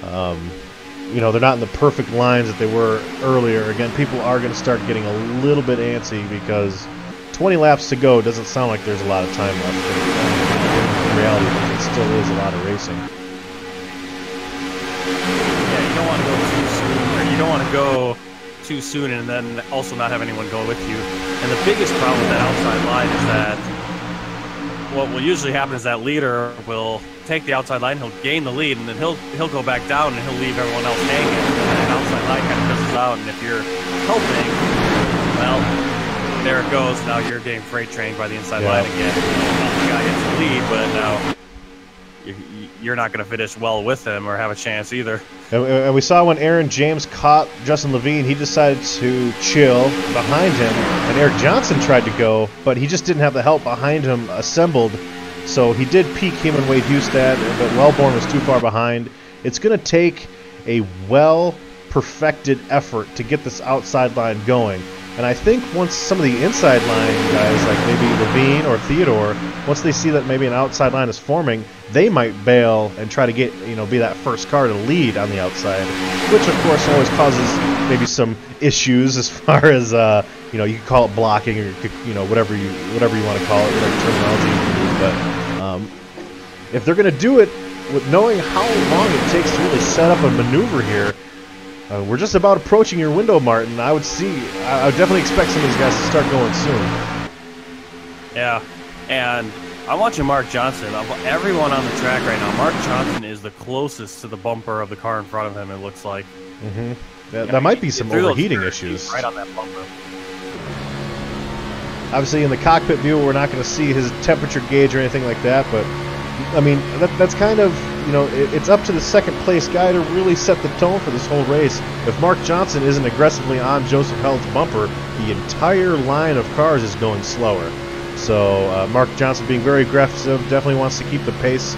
You know, they're not in the perfect lines that they were earlier. Again, people are going to start getting a little bit antsy, because 20 laps to go doesn't sound like there's a lot of time left. In reality, it still is a lot of racing. Yeah, you don't want to go too soon, or you don't want to go too soon and then also not have anyone go with you. And the biggest problem with that outside line is that what will usually happen is that leader will take the outside line, he'll gain the lead, and then he'll go back down and he'll leave everyone else hanging. And that outside line kind of fizzles out, and if you're helping, well, there it goes. Now you're getting freight trained by the inside line again. The guy gets the lead, but now you're not going to finish well with him or have a chance either. And we saw when Aaron James caught Justin Levine, he decided to chill behind him, and Eric Johnson tried to go, but he just didn't have the help behind him assembled, so he did peak him and Wade Hustad, but Wellborn was too far behind. It's going to take a well-perfected effort to get this outside line going. And I think once some of the inside line guys, like maybe Levine or Theodore, once they see that maybe an outside line is forming, they might bail and try to get, be that first car to lead on the outside, which of course always causes maybe some issues as far as, you can call it blocking or, whatever you want to call it, whatever terminology you can use. But if they're going to do it, with knowing how long it takes to really set up a maneuver here, we're just about approaching your window, Martin. I would definitely expect some of these guys to start going soon. Yeah, and I'm watching Mark Johnson. Of everyone on the track right now, Mark Johnson is the closest to the bumper of the car in front of him, it looks like. Mm-hmm. That might be some overheating issues. Right on that bumper. Obviously, in the cockpit view, we're not going to see his temperature gauge or anything like that, but I mean, that's kind of, it's up to the second place guy to really set the tone for this whole race. If Mark Johnson isn't aggressively on Joseph Held's bumper, the entire line of cars is going slower. So Mark Johnson being very aggressive, definitely wants to keep the pace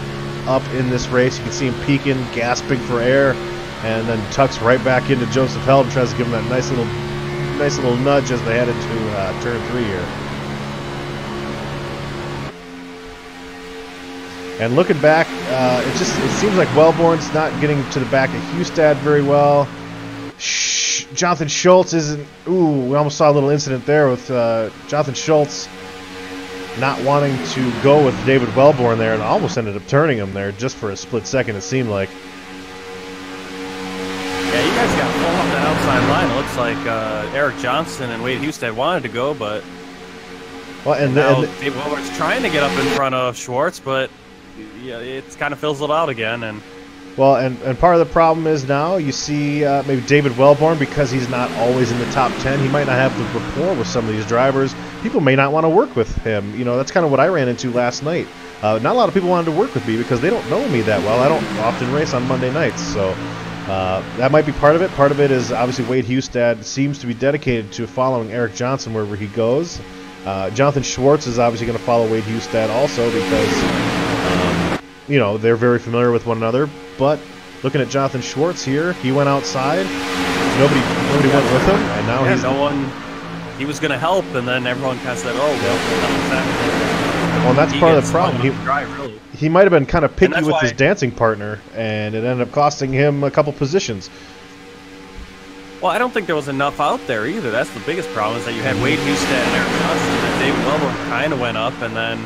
up in this race. You can see him peeking, gasping for air, and then tucks right back into Joseph Held and tries to give him that nice little nudge as they head into turn 3 here. And looking back, it seems like Wellborn's not getting to the back of Hustad very well. Jonathan Schultz isn't. Ooh, we almost saw a little incident there with Jonathan Schultz not wanting to go with David Wellborn there, and almost ended up turning him there just for a split second. It seemed like. Yeah, you guys got pulled off the outside line. It looks like Eric Johnson and Wade Hustad wanted to go, but now David Wellborn's trying to get up in front of Schwartz, but. Yeah, it's kind of fizzled out again, and part of the problem is now you see maybe David Wellborn, because he's not always in the top 10. He might not have the rapport with some of these drivers. People may not want to work with him. That's kind of what I ran into last night. Not a lot of people wanted to work with me because they don't know me that well. I don't often race on Monday nights, so that might be part of it. Part of it is obviously Wade Hustad seems to be dedicated to following Eric Johnson wherever he goes. Jonathan Schwartz is obviously going to follow Wade Hustad also because. They're very familiar with one another, but looking at Jonathan Schwartz here, he went outside, nobody went with him, and now he was going to help, and then everyone kind of said, well, that's part of the problem. He might have been kind of picky with his dancing partner, and it ended up costing him a couple positions. Well, I don't think there was enough out there either. That's the biggest problem, is that you had Wade Hustad and Eric Johnson, and David Wellborn kind of went up, and then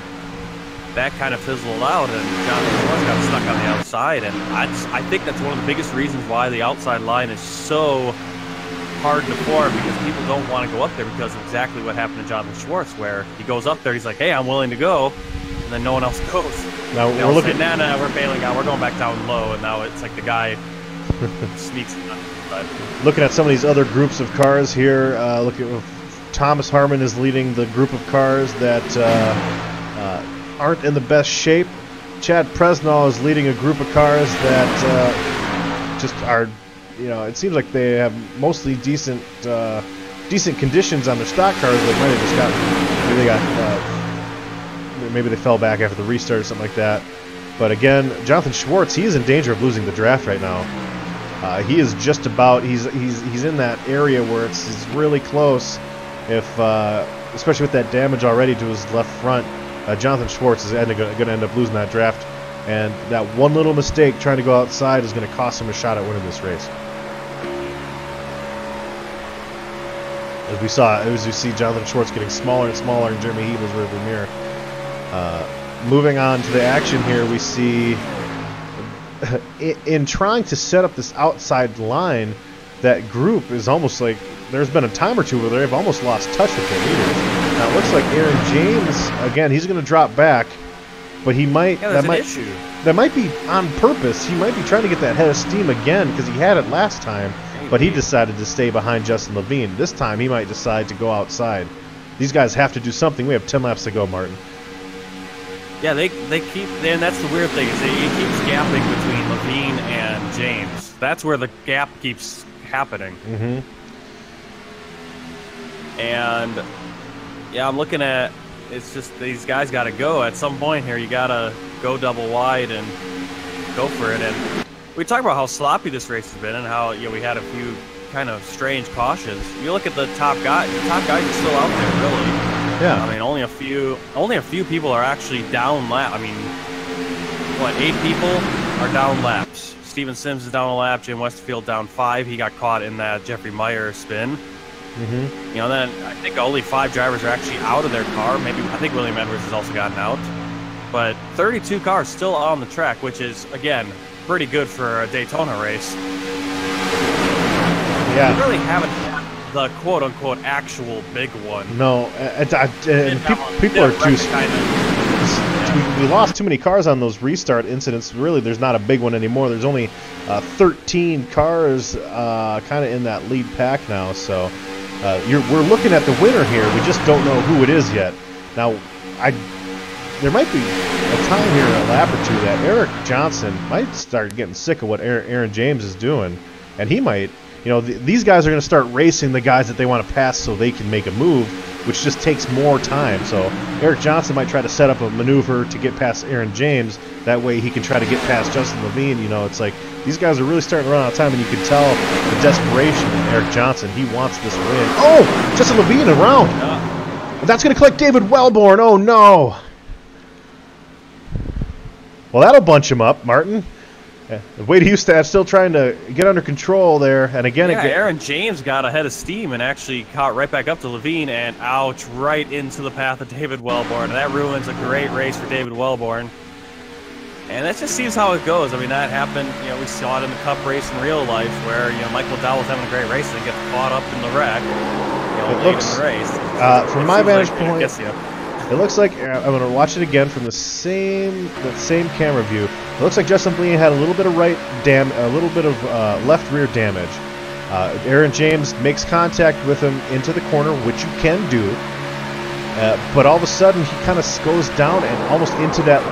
that kind of fizzled out, and Jonathan Schwartz got stuck on the outside. And I think that's one of the biggest reasons why the outside line is so hard to form, because people don't want to go up there because of exactly what happened to Jonathan Schwartz, where he goes up there, he's like, hey, I'm willing to go, and then no one else goes. Now we're looking. Nah, we're bailing out. We're going back down low, and now it's like the guy sneaks in. Looking at some of these other groups of cars here, look at Thomas Harmon is leading the group of cars that aren't in the best shape. Chad Presnall is leading a group of cars that just are, it seems like they have mostly decent conditions on their stock cars. They might have just maybe they fell back after the restart or something like that. But again, Jonathan Schwartz, he is in danger of losing the draft right now. He is just about, he's in that area where it's really close. If especially with that damage already to his left front, Jonathan Schwartz is going to end up losing that draft, and that one little mistake trying to go outside is going to cost him a shot at winning this race. As we see Jonathan Schwartz getting smaller and smaller in Jeremy Hebel's rearview mirror. Moving on to the action here, we see in trying to set up this outside line, that group is almost like there's been a time or two where they've almost lost touch with their leaders. Now it looks like Aaron James, again, he's going to drop back, but he might. Yeah, that might be on purpose. He might be trying to get that head of steam again because he had it last time, but he decided to stay behind Justin Levine. This time he might decide to go outside. These guys have to do something. We have 10 laps to go, Martin. Yeah, they keep, and that's the weird thing, is he keeps gapping between Levine and James. That's where the gap keeps happening. Mm-hmm. And yeah, I'm looking at, it's just these guys got to go at some point here. You got to go double wide and go for it. And we talk about how sloppy this race has been, and how we had a few kind of strange cautions. You look at the top guy. The top guys are still out there, really. Yeah. I mean, only a few people are actually down lap. I mean, what, 8 people are down laps. Steven Sims is down a lap. Jim Westerfield down 5. He got caught in that Jeffrey Meyer spin. You know, then I think only 5 drivers are actually out of their car. Maybe I think William Edwards has also gotten out. But 32 cars still on the track, which is, again, pretty good for a Daytona race. Yeah. We really haven't had the quote-unquote actual big one. No, and people are too... We lost too many cars on those restart incidents. Really, there's not a big one anymore. There's only 13 cars kind of in that lead pack now. So we're looking at the winner here. We just don't know who it is yet. Now, there might be a time here, a lap or two, that Eric Johnson might start getting sick of what Aaron James is doing. And he might, you know, these guys are going to start racing the guys that they want to pass so they can make a move, which just takes more time. So Eric Johnson might try to set up a maneuver to get past Aaron James. That way he can try to get past Justin Levine. You know, it's like these guys are really starting to run out of time, and you can tell the desperation in Eric Johnson. He wants this win. Oh, Justin Levine around. And that's going to collect David Wellborn. Oh, no. Well, that'll bunch him up, Martin. Wade Hustad still trying to get under control there, and again, Aaron James got ahead of steam and actually caught right back up to Levine, and ouch, right into the path of David Wellborn. That ruins a great race for David Wellborn. And that just seems how it goes. I mean, that happened, you know, we saw it in the Cup race in real life where, you know, Michael Dowell was having a great race and gets caught up in the wreck, you know, late in the race. From my vantage point, it looks like I'm going to watch it again from that same camera view. It looks like Justin Levine had a little bit of left rear damage. Aaron James makes contact with him into the corner, which you can do, but all of a sudden he kind of goes down and almost into that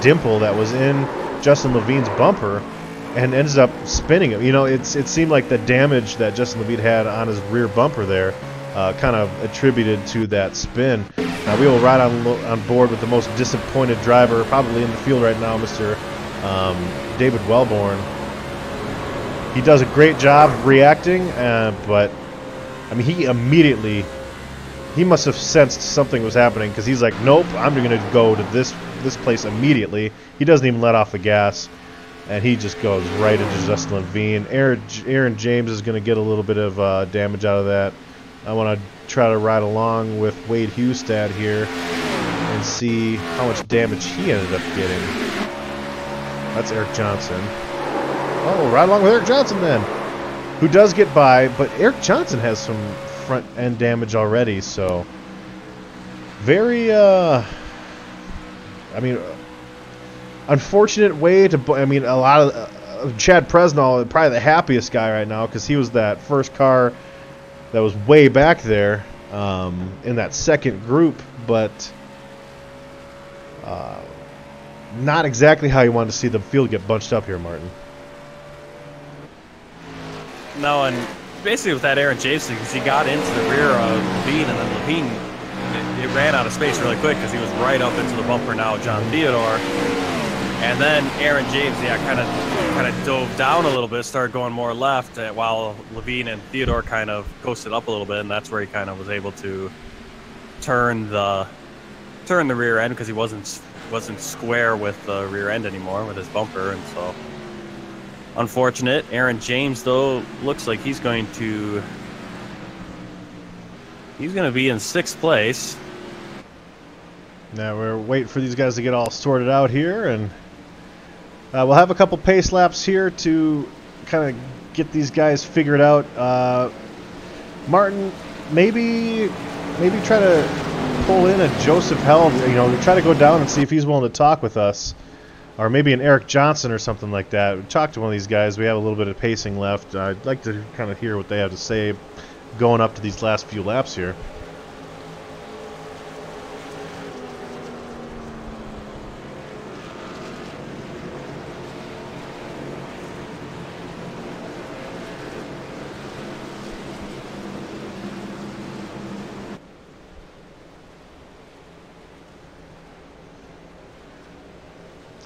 dimple that was in Justin Levine's bumper, and ends up spinning him. You know, it seemed like the damage that Justin Levine had on his rear bumper there kind of attributed to that spin. Now we will ride on board with the most disappointed driver probably in the field right now, Mr. David Wellborn. He does a great job reacting, but I mean, he must have sensed something was happening, because he's like, nope, I'm going to go to this place immediately. He doesn't even let off the gas, and he just goes right into Justin Levine. Aaron James is going to get a little bit of damage out of that. I want to try to ride along with Wade Hustad here and see how much damage he ended up getting. That's Eric Johnson. Oh, we'll ride along with Eric Johnson then, who does get by, but Eric Johnson has some front end damage already, so very I mean, unfortunate way to, I mean, a lot of Chad Presnall, probably the happiest guy right now, because he was that first car that was way back there in that second group, but not exactly how you wanted to see the field get bunched up here, Martin. No, and basically with that Aaron James thing, because he got into the rear of Levine, and then Levine, it ran out of space really quick because he was right up into the bumper now, John Theodore. And then Aaron James, yeah, kind of dove down a little bit, started going more left, while Levine and Theodore kind of coasted up a little bit, and that's where he kind of was able to turn the rear end, because he wasn't square with the rear end anymore with his bumper, and so unfortunate. Aaron James, though, looks like he's going to be in 6th place. Now we're waiting for these guys to get all sorted out here, and we'll have a couple pace laps here to kind of get these guys figured out. Martin, maybe try to pull in a Joseph Held, you know, try to go down and see if he's willing to talk with us, or maybe an Eric Johnson or something like that. Talk to one of these guys. We have a little bit of pacing left. I'd like to kind of hear what they have to say going up to these last few laps here.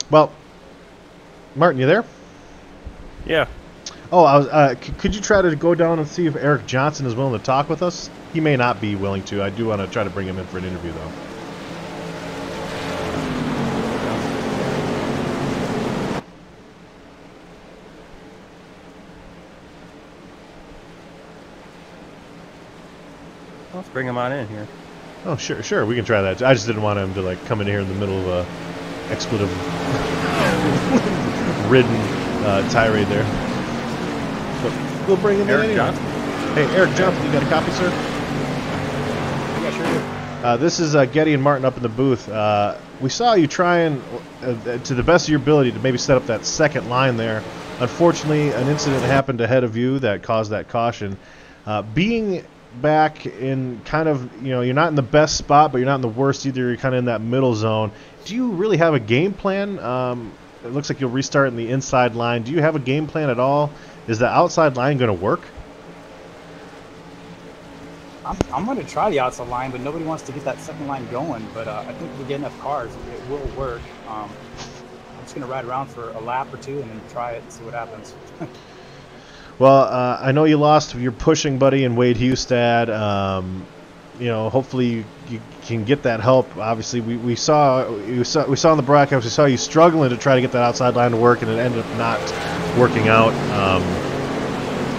Well, Martin, you there? Yeah. Oh, I was. Could you try to go down and see if Eric Johnson is willing to talk with us? He may not be willing to. I do want to try to bring him in for an interview, though. Let's bring him on in here. Oh, sure. We can try that. I just didn't want him to like come in here in the middle of a expletive ridden tirade there. But we'll bring him in anyway. Johnson. Hey, Eric Johnson, you got a copy, sir? Yeah, sure do. This is Getty and Martin up in the booth. We saw you trying, to the best of your ability, to maybe set up that second line there. Unfortunately, an incident happened ahead of you that caused that caution. Being back in kind of, you're not in the best spot, but you're not in the worst either. You're kind of in that middle zone. Do you really have a game plan? It looks like you'll restart in the inside line. Do you have a game plan at all? Is the outside line going to work? I'm going to try the outside line, but nobody wants to get that second line going. But I think if we get enough cars, it will work. I'm just going to ride around for a lap or two and then try it and see what happens. Well, I know you lost your pushing buddy in Wade Hustad. Hopefully you can get that help. Obviously, we saw in the broadcast, we saw you struggling to try to get that outside line to work, and it ended up not working out.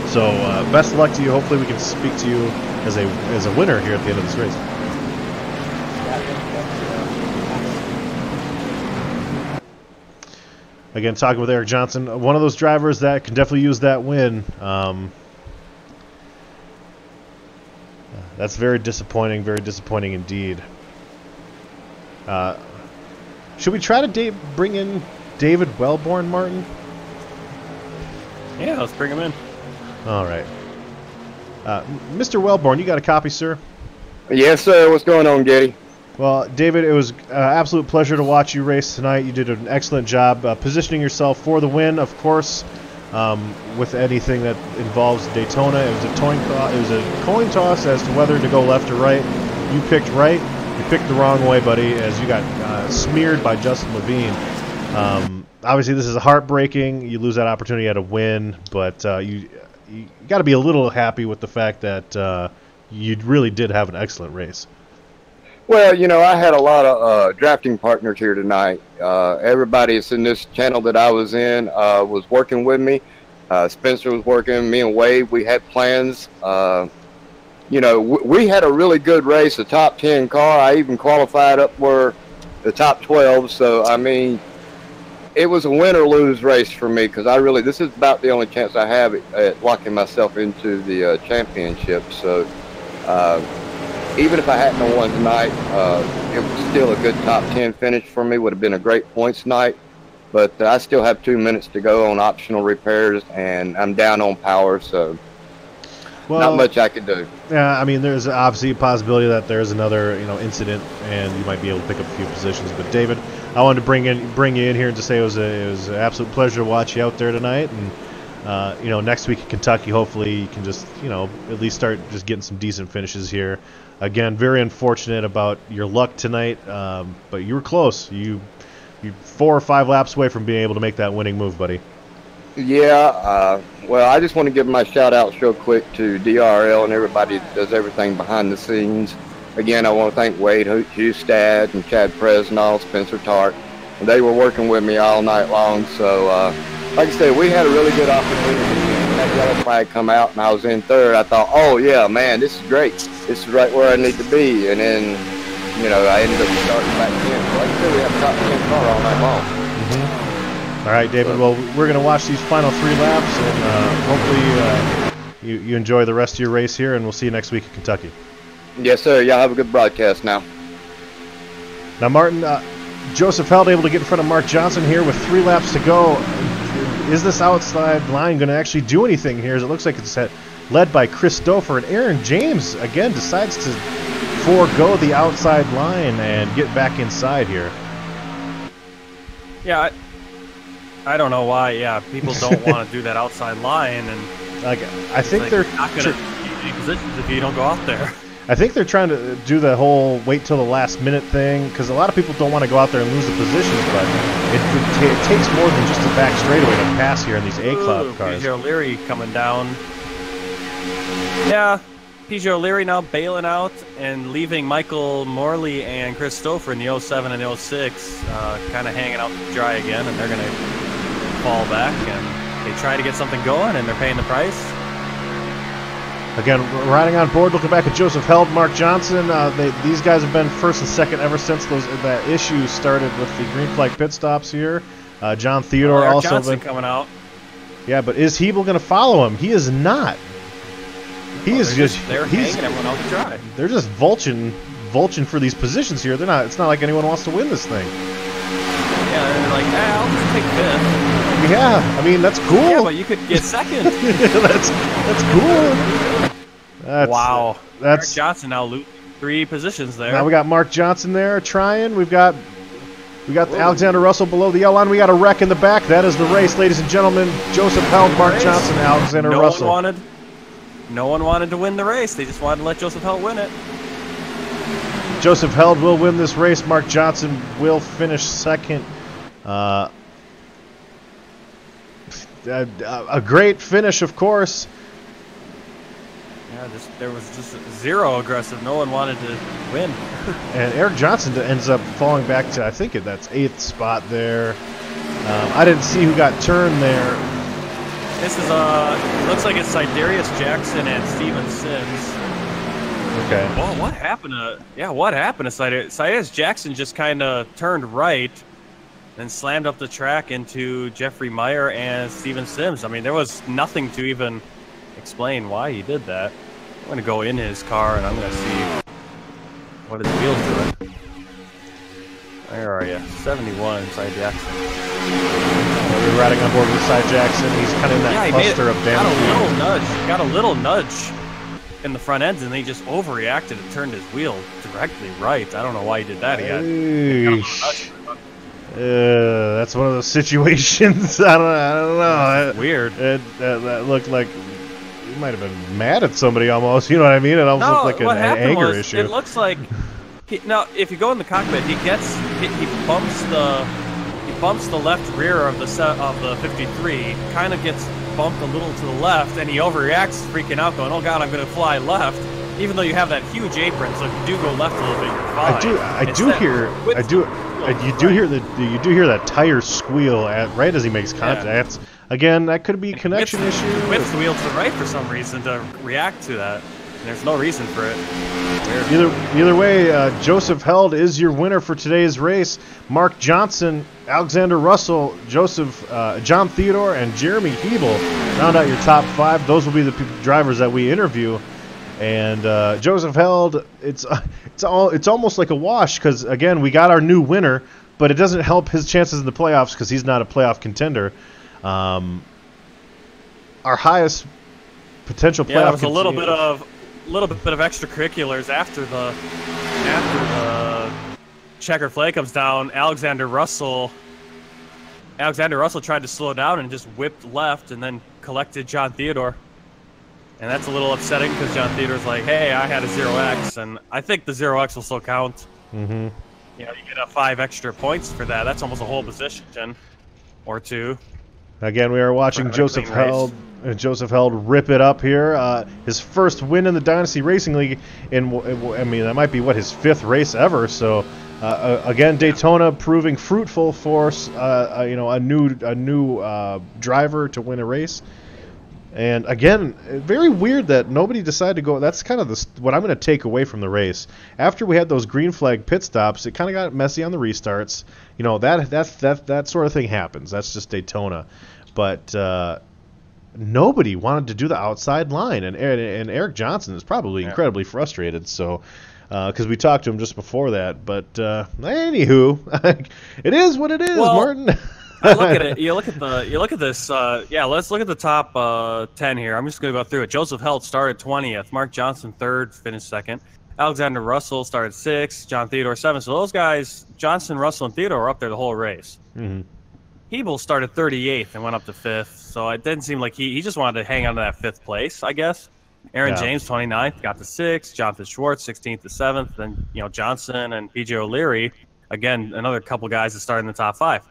So best of luck to you. Hopefully, we can speak to you as a winner here at the end of this race. Again, talking with Eric Johnson, one of those drivers that can definitely use that win. That's very disappointing indeed. Should we try to bring in David Wellborn, Martin? Yeah, let's bring him in. All right. Mr. Wellborn, you got a copy, sir? Yes, sir. What's going on, Getty? Well, David, it was an absolute pleasure to watch you race tonight. You did an excellent job positioning yourself for the win, of course. With anything that involves Daytona, it was a coin toss as to whether to go left or right. You picked right. You picked the wrong way, buddy, as you got smeared by Justin Levine. Obviously, this is heartbreaking. You lose that opportunity at a win, but you got to be a little happy with the fact that you really did have an excellent race. Well, I had a lot of drafting partners here tonight. Everybody that's in this channel that I was in was working with me. Spencer was working. Me and Wade, we had plans. We had a really good race, a top 10 car. I even qualified up for the top 12. So, I mean, it was a win or lose race for me because this is about the only chance I have at locking myself into the championship. So, even if I hadn't won tonight, it was still a good top 10 finish for me. Would have been a great points night. But I still have 2 minutes to go on optional repairs, and I'm down on power, so not much I could do. Yeah, I mean, there's obviously a possibility that there's another incident, and you might be able to pick up a few positions. But David, I wanted to bring you in here and to say it was an absolute pleasure to watch you out there tonight. And next week in Kentucky, hopefully you can just at least start just getting some decent finishes here. Again, very unfortunate about your luck tonight, but you were close. You're 4 or 5 laps away from being able to make that winning move, buddy. Yeah, well, I just want to give my shout-outs real quick to DRL and everybody that does everything behind the scenes. Again, I want to thank Wade Hustad and Chad Presnall, Spencer Tart. They were working with me all night long, so like I said, we had a really good opportunity. That yellow flag come out, and I was in third. I thought, oh, yeah, man, this is great. This is right where I need to be. And then, I ended up starting back 10. Like I said, we have a top 10 car all night long. Mm-hmm. All right, David. Well, we're going to watch these final 3 laps, and hopefully you enjoy the rest of your race here, and we'll see you next week in Kentucky. Yes, sir. Y'all have a good broadcast now. Now, Martin, Joseph Held able to get in front of Mark Johnson here with 3 laps to go. Is this outside line going to actually do anything here? As it looks like it's led by Chris Stouffer, and Aaron James, again, decides to forego the outside line and get back inside here. Yeah, I don't know why. Yeah, people don't want to do that outside line, and I think they're not going to keep any positions if you don't go out there. I think they're trying to do the whole wait till the last minute thing, because a lot of people don't want to go out there and lose the positions, but it takes more than just a back straightaway to pass here in these A-Cloud cars. PJ O'Leary coming down. Yeah, PJ O'Leary now bailing out and leaving Michael Morley and Chris Stouffer in the 07 and 06 kind of hanging out to dry again, and they're going to fall back, and they try to get something going, and they're paying the price. Again, riding on board, looking back at Joseph Held, Mark Johnson. These guys have been first and second ever since that issue started with the green flag pit stops here. John Theodore also Johnson coming out. Yeah, but is Hebel going to follow him? He is not. He's hanging everyone out to dry. They're just vulching for these positions here. They're not. It's not like anyone wants to win this thing. Yeah, they're like, I'll just take fifth. Yeah, I mean that's cool. Yeah, but you could get second. that's cool. Wow. That's Mark Johnson now losing 3 positions there. Now we got Mark Johnson there trying. We've got Alexander Russell below the yellow line. We got a wreck in the back. That is the race, ladies and gentlemen. Joseph Held, Mark Johnson, Alexander Russell. No one wanted to win the race. They just wanted to let Joseph Held win it. Joseph Held will win this race. Mark Johnson will finish second. A great finish, of course. Yeah, there was just zero aggressive. No one wanted to win. And Eric Johnson ends up falling back to, I think that's 8th spot there. I didn't see who got turned there. This is it looks like it's Sidarius Jackson and Steven Sims. Okay. Well, what happened to Sidarius? Sidarius Jackson just kind of turned right, then slammed up the track into Jeffrey Meyer and Steven Sims. I mean, there was nothing to even explain why he did that. I'm going to go in his car and I'm going to see what his wheels doing. Where are you? 71 inside Jackson. We're riding on board with Cy Jackson. He's kind of in that cluster of damage. Got a little nudge in the front end, and he just overreacted and turned his wheel directly right. I don't know why he did that. That's one of those situations. I don't know. It's weird. That looked like he might have been mad at somebody almost. You know what I mean? It almost looked like an anger issue. It looks like if you go in the cockpit, he bumps the left rear of the 53. Kind of gets bumped a little to the left, and he overreacts, freaking out, going, "Oh God, I'm going to fly left." Even though you have that huge apron, so if you do go left a little bit, you're fine. You do hear that tire squeal right as he makes contact. Yeah. Again, that could be a connection issue. Whips the wheel to the right for some reason to react to that. And there's no reason for it. Either way, Joseph Held is your winner for today's race. Mark Johnson, Alexander Russell, John Theodore, and Jeremy Hebel round out your top 5. Those will be the drivers that we interview. And Joseph Held, it's almost like a wash because, again, we got our new winner, but it doesn't help his chances in the playoffs because he's not a playoff contender. Our highest potential playoff. Yeah, there was a little bit of extracurriculars after the checkered flag comes down. Alexander Russell tried to slow down and just whipped left and then collected John Theodore. And that's a little upsetting because John Theodore's like, hey, I had a 0x, and I think the 0x will still count. Mm-hmm. You know, you get 5 extra points for that. That's almost a whole position or 2. Again, we are watching Joseph Held rip it up here. His first win in the Dynasty Racing League. I mean, that might be his 5th race ever. So, again, Daytona proving fruitful for a new driver to win a race. And again, very weird that nobody decided to go. That's kind of what I'm going to take away from the race. After we had those green flag pit stops, it kind of got messy on the restarts. You know, that sort of thing happens. That's just Daytona. But nobody wanted to do the outside line, and Eric Johnson is probably incredibly frustrated. So, because we talked to him just before that. But anywho, it is what it is, Martin. I look at it. You look at this. Let's look at the top 10 here. I'm just going to go through it. Joseph Held started 20th. Mark Johnson 3rd, finished 2nd. Alexander Russell started 6th. John Theodore 7th. So those guys, Johnson, Russell, and Theodore, were up there the whole race. Mm-hmm. Hebel started 38th and went up to 5th. So it didn't seem like he just wanted to hang on to that 5th place, I guess. Aaron Yeah. James, 29th, got the 6th. Jonathan Schwartz, 16th to 7th. Then, Johnson and PJ O'Leary, again, another couple guys that started in the top 5.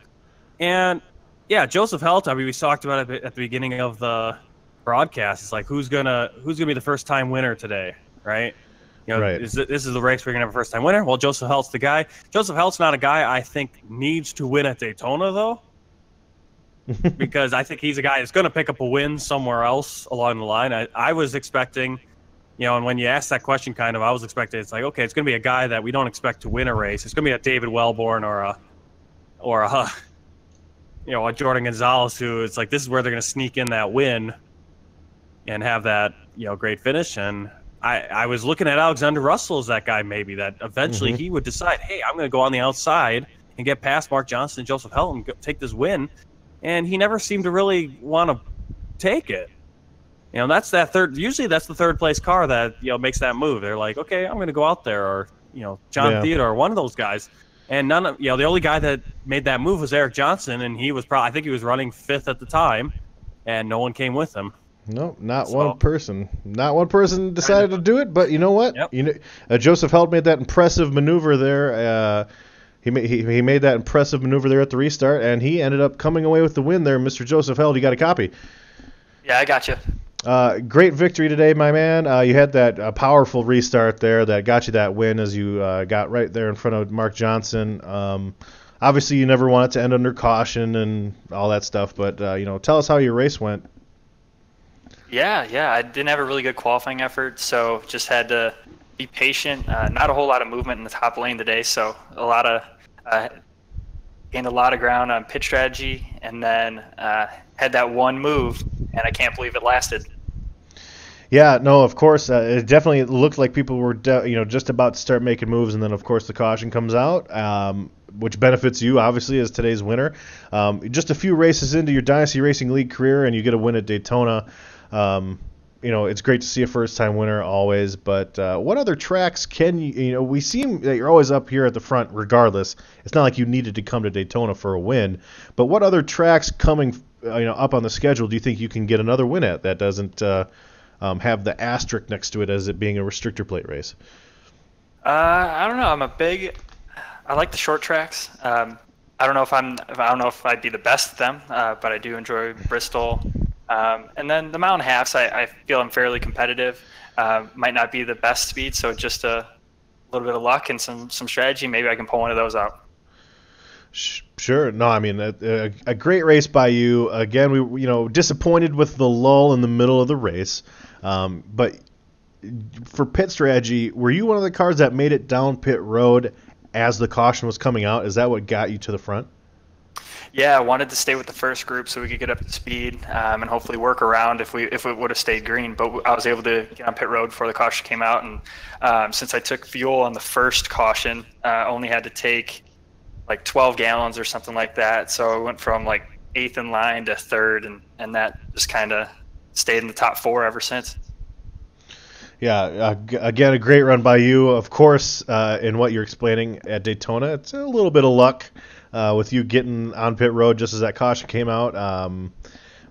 And, yeah, Joseph Helt, I mean, we talked about it at the beginning of the broadcast. It's like, who's gonna be the first-time winner today, right? Right. This is the race we're going to have a first-time winner? Well, Joseph Helt's the guy. Joseph Helt's not a guy I think needs to win at Daytona, though, because I think he's a guy that's going to pick up a win somewhere else along the line. I was expecting, and when you asked that question, I was expecting it's like, okay, it's going to be a guy that we don't expect to win a race. It's going to be a David Wellborn or a Jordan Gonzalez, who it's like this is where they're going to sneak in that win and have that great finish. And I was looking at Alexander Russell as that guy maybe that eventually he would decide, hey, I'm going to go on the outside and get past Mark Johnson and Joseph Helt and take this win. And he never seemed to really want to take it. That's that third. Usually that's the third place car that makes that move. They're like, okay, I'm going to go out there, or John Theodore, one of those guys. And none of the only guy that made that move was Eric Johnson, and he was I think he was running 5th at the time, and no one came with him. No, not one person. Not one person decided to do it, but you know what? Yep. Joseph Helt made that impressive maneuver there. He made that impressive maneuver there at the restart, and he ended up coming away with the win there. Mr. Joseph Helt, you got a copy. Yeah, I got you. Great victory today, my man. You had that powerful restart there that got you that win as you got right there in front of Mark Johnson. Obviously, you never want it to end under caution and all that stuff, but tell us how your race went. Yeah, I didn't have a really good qualifying effort, so just had to be patient. Not a whole lot of movement in the top lane today, so gained a lot of ground on pit strategy, and then had that one move, and I can't believe it lasted. Yeah, no, of course. It definitely looked like people were, just about to start making moves, and then, of course, the caution comes out, which benefits you, obviously, as today's winner. Just a few races into your Dynasty Racing League career, and you get a win at Daytona. It's great to see a first-time winner always, but what other tracks can you, we seem that you're always up here at the front regardless. It's not like you needed to come to Daytona for a win, but what other tracks coming, up on the schedule do you think you can get another win at that doesn't have the asterisk next to it as it being a restrictor plate race? I don't know. I like the short tracks. I don't know if I'd be the best at them, but I do enjoy Bristol. And then the mountain halves, I feel I'm fairly competitive. Might not be the best speed, so just a little bit of luck and some strategy, maybe I can pull one of those out. Sure. No, I mean, a great race by you. Again, we disappointed with the lull in the middle of the race. But for pit strategy, were you one of the cars that made it down pit road as the caution was coming out? Is that what got you to the front? Yeah, I wanted to stay with the first group so we could get up to speed and hopefully work around if it would have stayed green. But I was able to get on pit road before the caution came out. And since I took fuel on the first caution, I only had to take like 12 gallons or something like that. So I went from like 8th in line to 3rd, and that just kind of stayed in the top 4 ever since. Yeah, again, a great run by you. Of course, in what you're explaining at Daytona, it's a little bit of luck with you getting on pit road just as that caution came out.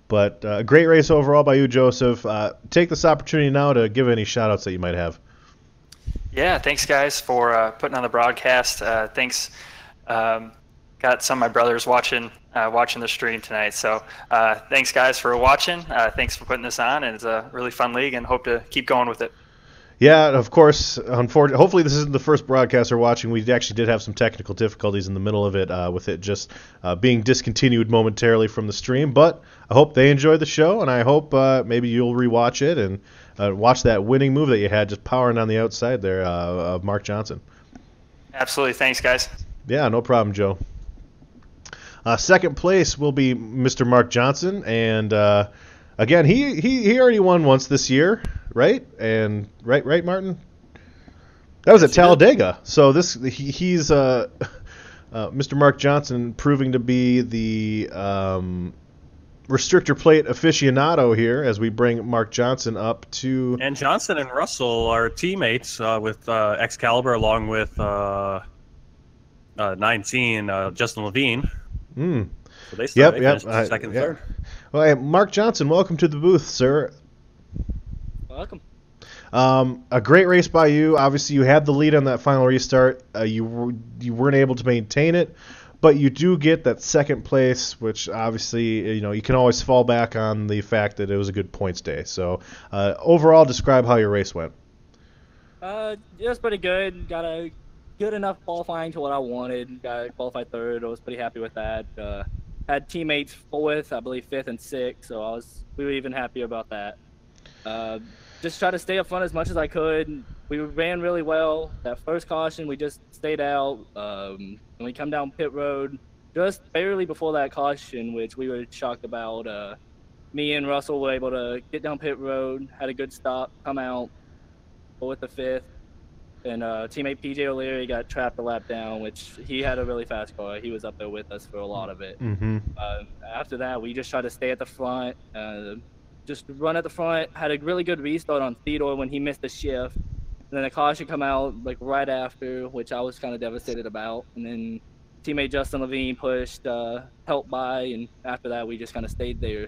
But a great race overall by you, Joseph. Take this opportunity now to give any shout-outs that you might have. Yeah, thanks, guys, for putting on the broadcast. Thanks. Got some of my brothers watching the stream tonight. So thanks, guys, for watching. Thanks for putting this on, and it's a really fun league, and hope to keep going with it. Yeah, of course. Unfortunately, hopefully this isn't the first broadcast we're watching. We actually did have some technical difficulties in the middle of it, with it just being discontinued momentarily from the stream. But I hope they enjoyed the show, and I hope maybe you'll rewatch it and watch that winning move that you had, just powering on the outside there of Mark Johnson. Absolutely. Thanks, guys. Yeah, no problem, Joe. Second place will be Mr. Mark Johnson, and again, he already won once this year, right? And right, Martin. That was at Talladega. So he's Mr. Mark Johnson, proving to be the restrictor plate aficionado here as we bring Mark Johnson up to. And Johnson and Russell are teammates with Excalibur, along with 19 Justin Levine. So they finished second, third. Well, hey, Mark Johnson, welcome to the booth, sir. Welcome. A great race by you. Obviously, you had the lead on that final restart. You weren't able to maintain it, but you do get that second place, which obviously you can always fall back on the fact that it was a good points day. So overall, describe how your race went. It was pretty good. Got a good enough qualifying to what I wanted. Got qualified third. I was pretty happy with that. Had teammates fourth, I believe fifth and sixth, so we were even happier about that. Just try to stay up front as much as I could. We ran really well. That first caution, we just stayed out. When we come down pit road, just barely before that caution, which we were shocked about, me and Russell were able to get down pit road, had a good stop, come out, with the fifth. And teammate PJ O'Leary got trapped a lap down, which he had a really fast car. He was up there with us for a lot of it. Mm-hmm. After that, we just tried to stay at the front, just run at the front. Had a really good restart on Theodore when he missed the shift. And then the caution come out like right after, which I was kind of devastated about. And then teammate Justin Levine pushed help by, and after that, we just kind of stayed there.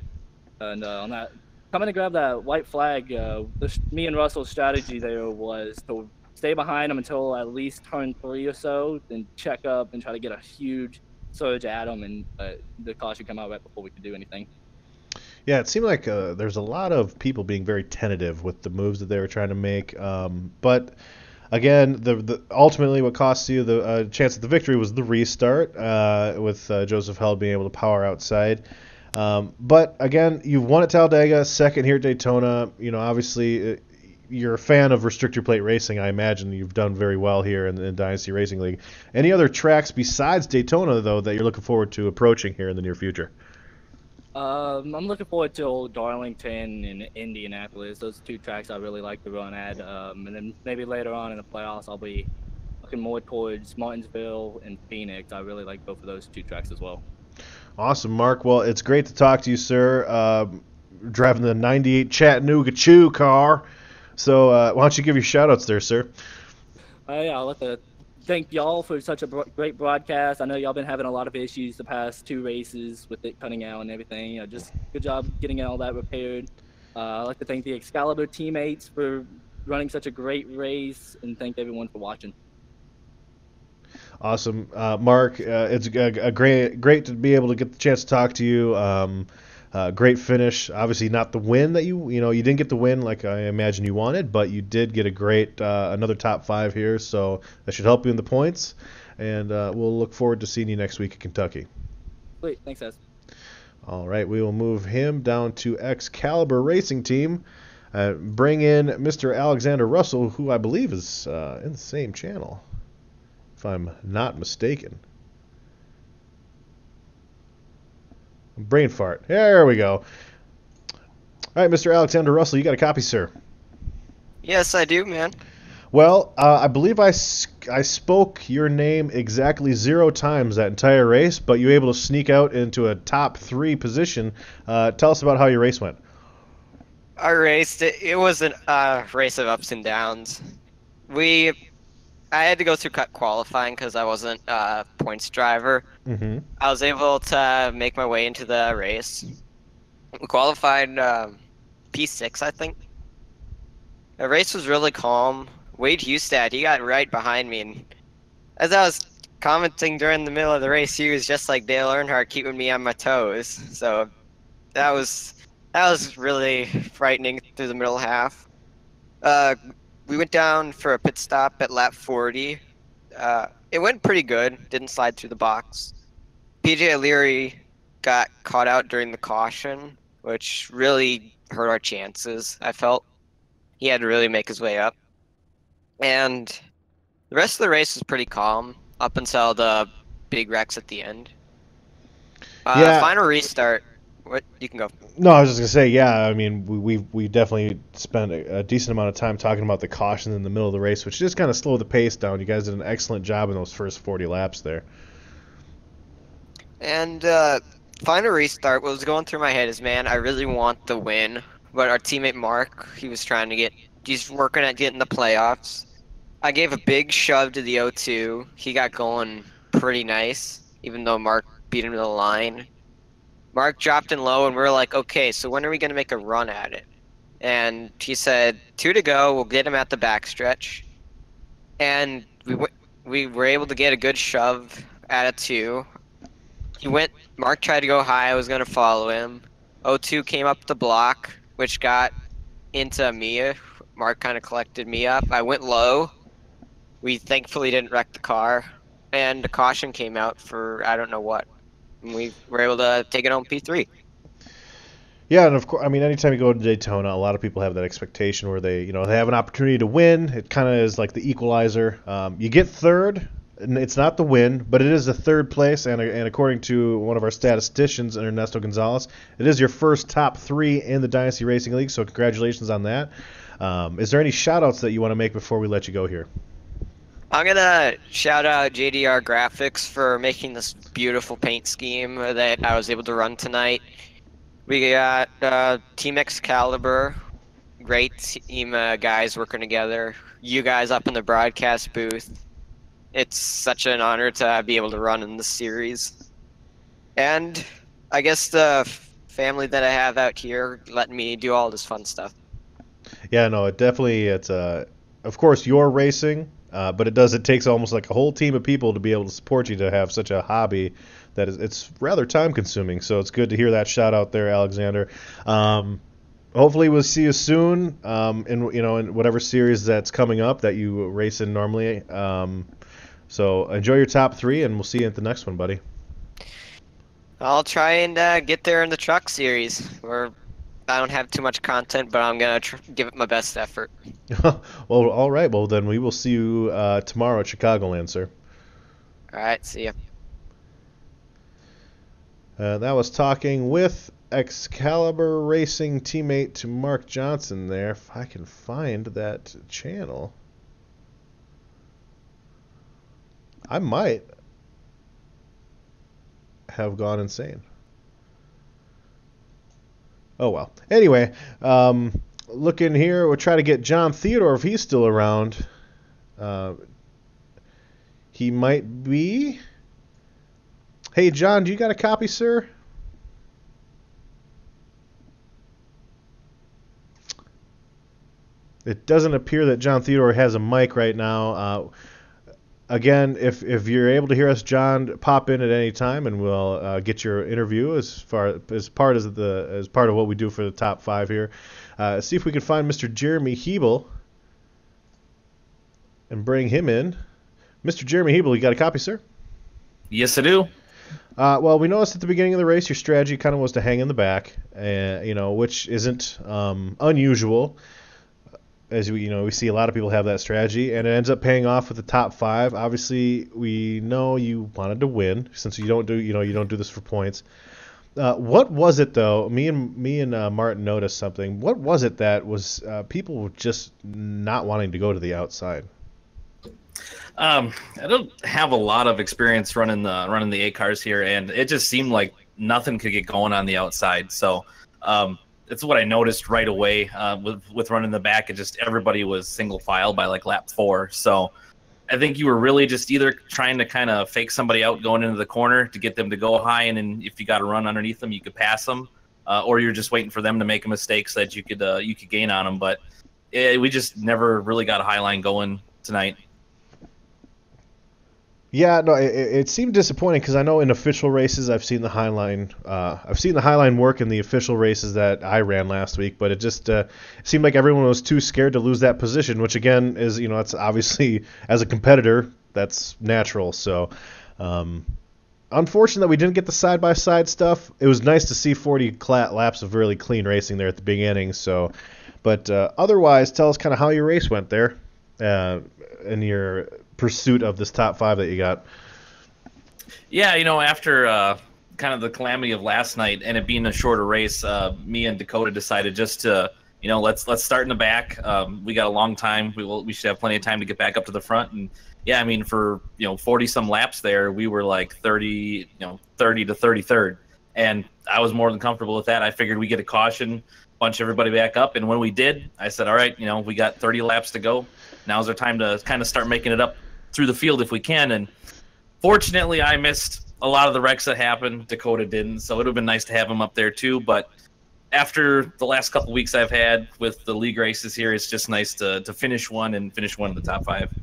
And on that, coming to grab that white flag, me and Russell's strategy there was to stay behind him until at least turn 3 or so, then check up and try to get a huge surge at him, and the caution come out right before we could do anything. Yeah, it seemed like there's a lot of people being very tentative with the moves that they were trying to make. But again, the ultimately what cost you the chance at the victory was the restart with Joseph Held being able to power outside. But again, you've won at Talladega, second here at Daytona. Obviously, you're a fan of restrictor plate racing. I imagine you've done very well here in the Dynasty Racing League. Any other tracks besides Daytona, though, that you're looking forward to approaching here in the near future? I'm looking forward to Old Darlington and Indianapolis. Those 2 tracks I really like to run at. And then maybe later on in the playoffs, I'll be looking more towards Martinsville and Phoenix. I really like both of those 2 tracks as well. Awesome, Mark. Well, it's great to talk to you, sir. Driving the 98 Chattanooga Chew car. So why don't you give your shout-outs there, sir? Yeah, I'd like to thank y'all for such a great broadcast. I know y'all been having a lot of issues the past 2 races with it cutting out and everything. Just good job getting all that repaired. I'd like to thank the Excalibur teammates for running such a great race, and thank everyone for watching. Awesome, Mark. It's a great to be able to get the chance to talk to you. Great finish. Obviously, not the win that you didn't get the win like I imagine you wanted, but you did get a great another top 5 here, so that should help you in the points. And we'll look forward to seeing you next week at Kentucky. Great, thanks, guys. All right, we will move him down to Excalibur Racing Team. Bring in Mr. Alexander Russell, who I believe is in the same channel, if I'm not mistaken. Brain fart. There we go. All right, Mr. Alexander Russell, you got a copy, sir? Yes, I do, man. Well, I believe I spoke your name exactly 0 times that entire race, but you were able to sneak out into a top 3 position. Tell us about how your race went. I raced. It was a race of ups and downs. I had to go through qualifying because I wasn't a points driver. Mm-hmm. I was able to make my way into the race. We qualified P6, I think. The race was really calm. Wade Hustad, he got right behind me, and as I was commenting during the middle of the race, he was just like Dale Earnhardt, keeping me on my toes. So that was really frightening through the middle half. We went down for a pit stop at lap 40. It went pretty good. Didn't slide through the box. PJ O'Leary got caught out during the caution, which really hurt our chances, I felt. He had to really make his way up. And the rest of the race was pretty calm up until the big wrecks at the end. Yeah. Final restart. What? You can go. No, I was just gonna say, yeah. I mean, we definitely spent a decent amount of time talking about the caution in the middle of the race, which just kind of slowed the pace down. You guys did an excellent job in those first 40 laps there. And final restart. What was going through my head is, man, I really want the win, but our teammate Mark, he's working at getting the playoffs. I gave a big shove to the O2. He got going pretty nice, even though Mark beat him to the line. Mark dropped in low, and we were like, okay, so when are we going to make a run at it? and he said 2 to go. We'll get him at the backstretch, and we were able to get a good shove at a 2. Mark tried to go high. I was going to follow him. O2 came up the block, which got into me. Mark kind of collected me up. I went low. We thankfully didn't wreck the car, and the caution came out for I don't know what. And we were able to take it home P3. Yeah, and of course, I mean, anytime you go to Daytona, a lot of people have that expectation where they have an opportunity to win. It kind of is like the equalizer. You get third, and it's not the win, but it is the third place, and according to one of our statisticians, Ernesto Gonzalez, it is your first top 3 in the Dynasty Racing League, so congratulations on that. Is there any shout-outs that you want to make before we let you go here? I'm going to shout out JDR Graphics for making this beautiful paint scheme that I was able to run tonight. We got Team Excalibur, great team guys working together. You guys up in the broadcast booth. It's such an honor to be able to run in this series. And I guess the family that I have out here letting me do all this fun stuff. Yeah, no, it's of course you're racing, but it takes almost like a whole team of people to be able to support you to have such a hobby that it's rather time consuming. So it's good to hear that shout out there, Alexander. Hopefully we'll see you soon in whatever series that's coming up that you race in normally. So enjoy your top 3, and we'll see you at the next one, buddy. I'll try and get there in the truck series, where I don't have too much content, but I'm going to give it my best effort. Well, all right. Well, then we will see you tomorrow at Chicagoland, sir. All right, see ya. That was talking with Excalibur Racing teammate to Mark Johnson there. If I can find that channel. I might have gone insane. Oh, well. Anyway, look in here. We'll try to get John Theodore if he's still around. He might be. Hey, John, do you got a copy, sir? It doesn't appear that John Theodore has a mic right now. Again, if you're able to hear us, John, pop in at any time, and we'll get your interview as part of what we do for the top 5 here. See if we can find Mr. Jeremy Hebel and bring him in. Mr. Jeremy Hebel, you got a copy, sir? Yes, I do. Well, we noticed at the beginning of the race your strategy kind of was to hang in the back, which isn't unusual. As we see a lot of people have that strategy, and it ends up paying off with the top 5. Obviously, we know you wanted to win, since you don't do this for points. What was it though? Me and Martin noticed something. What was it that was people just not wanting to go to the outside? I don't have a lot of experience running the 8 cars here, and it just seemed like nothing could get going on the outside. So that's what I noticed right away with running the back. It just everybody was single file by like lap 4. So I think you were really just either trying to kind of fake somebody out going into the corner to get them to go high, and then if you got to run underneath them, you could pass them, or you're just waiting for them to make a mistake so that you could gain on them. But we just never really got a high line going tonight. Yeah, no, it seemed disappointing because I know in official races I've seen the high line. I've seen the high line work in the official races that I ran last week, but it just seemed like everyone was too scared to lose that position, which again is it's obviously as a competitor that's natural. So unfortunate that we didn't get the side by side stuff. It was nice to see 40 laps of really clean racing there at the beginning. So, but otherwise, tell us kind of how your race went there, in your pursuit of this top 5 that you got. Yeah, after kind of the calamity of last night and it being a shorter race, me and Dakota decided just to, let's start in the back. We got a long time. We should have plenty of time to get back up to the front. And yeah, I mean, for 40 some laps there, we were like 30 to 33rd, and I was more than comfortable with that. I figured we get a caution, bunch everybody back up, and when we did, I said, all right, we got 30 laps to go. Now's our time to kind of start making it up through the field if we can. And fortunately, I missed a lot of the wrecks that happened. Dakota didn't, so it would have been nice to have him up there too. But after the last couple weeks I've had with the league races here, it's just nice to finish one in the top 5.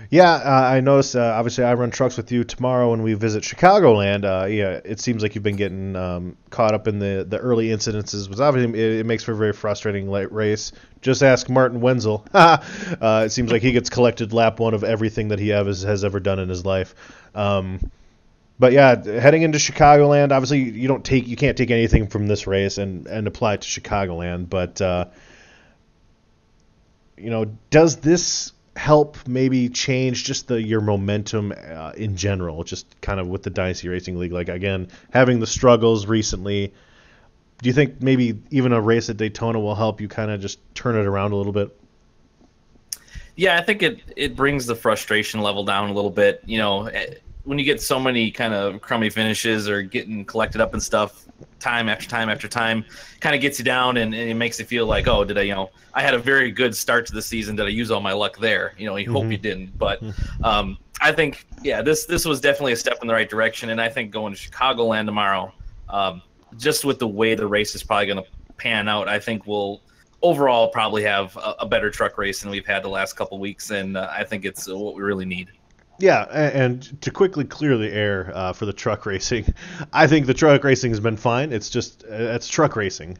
Yeah, I noticed. Obviously, I run trucks with you tomorrow when we visit Chicagoland. Yeah, it seems like you've been getting caught up in the early incidences. Was obviously it makes for a very frustrating late race. Just ask Martin Wenzel. It seems like he gets collected lap 1 of everything that he has ever done in his life. But yeah, heading into Chicagoland, obviously you can't take anything from this race and apply it to Chicagoland. But does this help maybe change just your momentum in general, just kind of with the Dynasty Racing League? Like, again, having the struggles recently, do you think maybe even a race at Daytona will help you kind of just turn it around a little bit? Yeah, I think it brings the frustration level down a little bit. When you get so many kind of crummy finishes or getting collected up and stuff time after time after time, kind of gets you down, and it makes you feel like, oh, did I had a very good start to the season. Did I use all my luck there? You hope you didn't. But I think, yeah, this was definitely a step in the right direction. And I think going to Chicagoland tomorrow, just with the way the race is probably going to pan out, I think we'll overall probably have a better truck race than we've had the last couple weeks. And I think it's what we really need. Yeah, and to quickly clear the air for the truck racing, I think the truck racing has been fine. It's just it's truck racing.